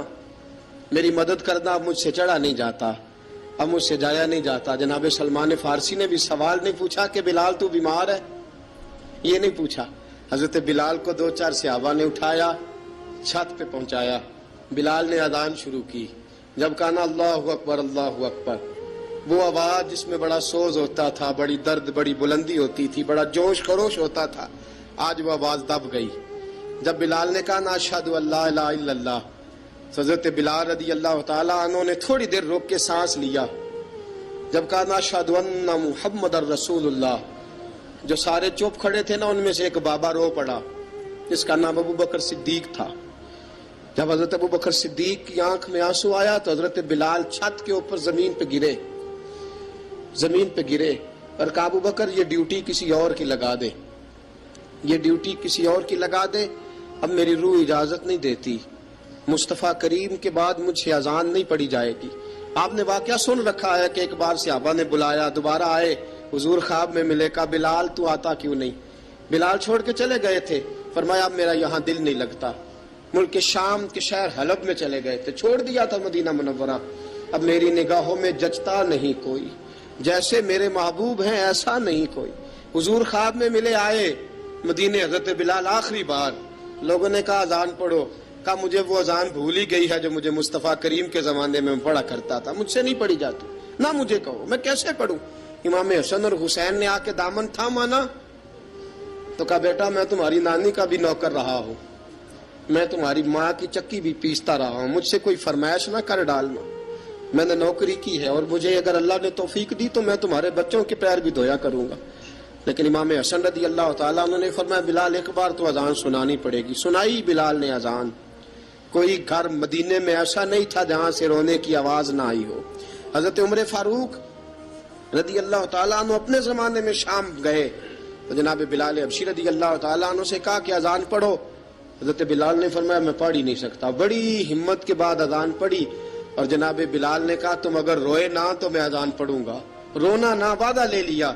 میری مدد کرنا، اب مجھ سے چڑھا نہیں جاتا، اب مجھ سے جایا نہیں جاتا۔ جناب سلمان فارسی نے بھی سوال نہیں پوچھا کہ بلال تو بیمار ہے، یہ نہیں پوچھا۔ حضرت بلال کو 2-4 صحابہ نے اٹھایا، چھت پہ پہنچایا۔ بلال نے اذان شروع کی۔ جب کہا نا اللہ اکبر اللہ اکبر، وہ آواز جس میں بڑا سوز ہوتا تھا، بڑی درد، بڑی بلندی ہوتی تھی، بڑا جوش خروش ہوتا تھا، آج وہ آواز دب گئی۔ جب بلال نے کہا نا اشہد ان لا الہ الا اللہ، حضرت بلال رضی اللہ تعالیٰ عنہ نے تھوڑی دیر روک کے سانس لیا۔ جب کہا نا اشہد ان محمد الرسول اللہ، جو سارے چپ کھڑے تھے نا، ان میں سے ایک بابا رو پڑا، جس کا نام ابو بکر صدیق تھا۔ جب حضرت ابو بکر صدیق کی آنکھ میں آنسو آیا تو حضرت بلال چھت کے اوپر زمین پہ گرے، زمین پہ گرے، اور کہا، ابو بکر یہ ڈیوٹی کسی اور کی لگا دے، یہ ڈیوٹی کسی اور کی لگا دے، اب میری روح اجازت نہیں دیتی، مصطفیٰ کریم کے بعد مجھ سے اذان نہیں پڑھی جائے گی۔ آپ نے واقعہ سن رکھا ہے کہ ایک بار صحابہ نے بلایا، دوبارہ آئے، حضور خواب میں ملے، کہا، بلال تو آتا کیوں نہیں؟ بلال چھوڑ کے چلے گئے تھے۔ فرمایا، اب میرا یہاں دل نہیں لگتا۔ ملک شام کے شہر حلب میں چلے گئے تھے، چھوڑ دیا تھا مدینہ منورہ، اب میری نگاہوں میں جچتا نہیں کوئی، جیسے میرے محبوب ہیں ایسا نہیں کوئی۔ حضور خواب میں ملے، آئے مدینے، حضرت بلال آخری بار، لوگوں نے کہا اذان پڑھو، کہا مجھے وہ اذان بھول ہی گئی ہے جو مجھے مصطفیٰ کریم کے زمانے میں پڑھا کرتا تھا، مجھ سے نہیں پڑھی جاتی، نہ مجھے کہو، میں کیسے پڑھوں؟ امام حسن اور حسین نے آ کے دامن تھاما نا، تو کہا، بیٹا میں تمہاری نانی کا بھی نوکر رہا ہوں، میں تمہاری ماں کی چکی بھی پیستا رہا ہوں، مجھ سے کوئی فرمائش نہ کر ڈالنا، میں نے نوکری کی ہے، اور مجھے اگر اللہ نے توفیق دی تو میں تمہارے بچوں کے پیر بھی دھویا کروں گا۔ لیکن امام حسن رضی اللہ تعالیٰ عنہ نے فرمایا، بلال ایک بار تو اذان سنانی پڑے گی۔ سنائی بلال نے اذان۔ کوئی گھر مدینے میں ایسا نہیں تھا جہاں سے رونے کی آواز نہ آئی ہو۔ حضرت عمر فاروق رضی اللہ تعالیٰ عنہ اپنے زمانے میں شام گئے تو جناب بلال حبشی رضی اللہ تعالیٰ عنہ سے کہا کہ اذان پڑھو۔ حضرت بلال نے فرمایا، میں پڑھ ہی نہیں سکتا۔ بڑی ہمت کے بعد اذان پڑھی، اور جناب بلال نے کہا، تم اگر روئے نہ تو میں اذان پڑھوں گا، رونا نہ، وعدہ لے لیا۔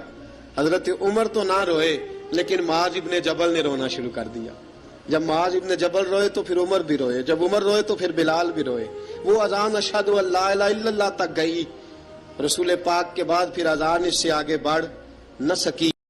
حضرت عمر تو نہ روئے، لیکن معاذ ابن جبل نے رونا شروع کر دیا۔ جب معاذ ابن جبل روئے تو پھر عمر بھی روئے، جب عمر روئے تو پھر بلال بھی روئے۔ وہ اذان اشہد ان لا الہ الا اللہ تک گئی، رسول پاک کے بعد پھر اذان اس سے آگے بڑھ نہ سکی۔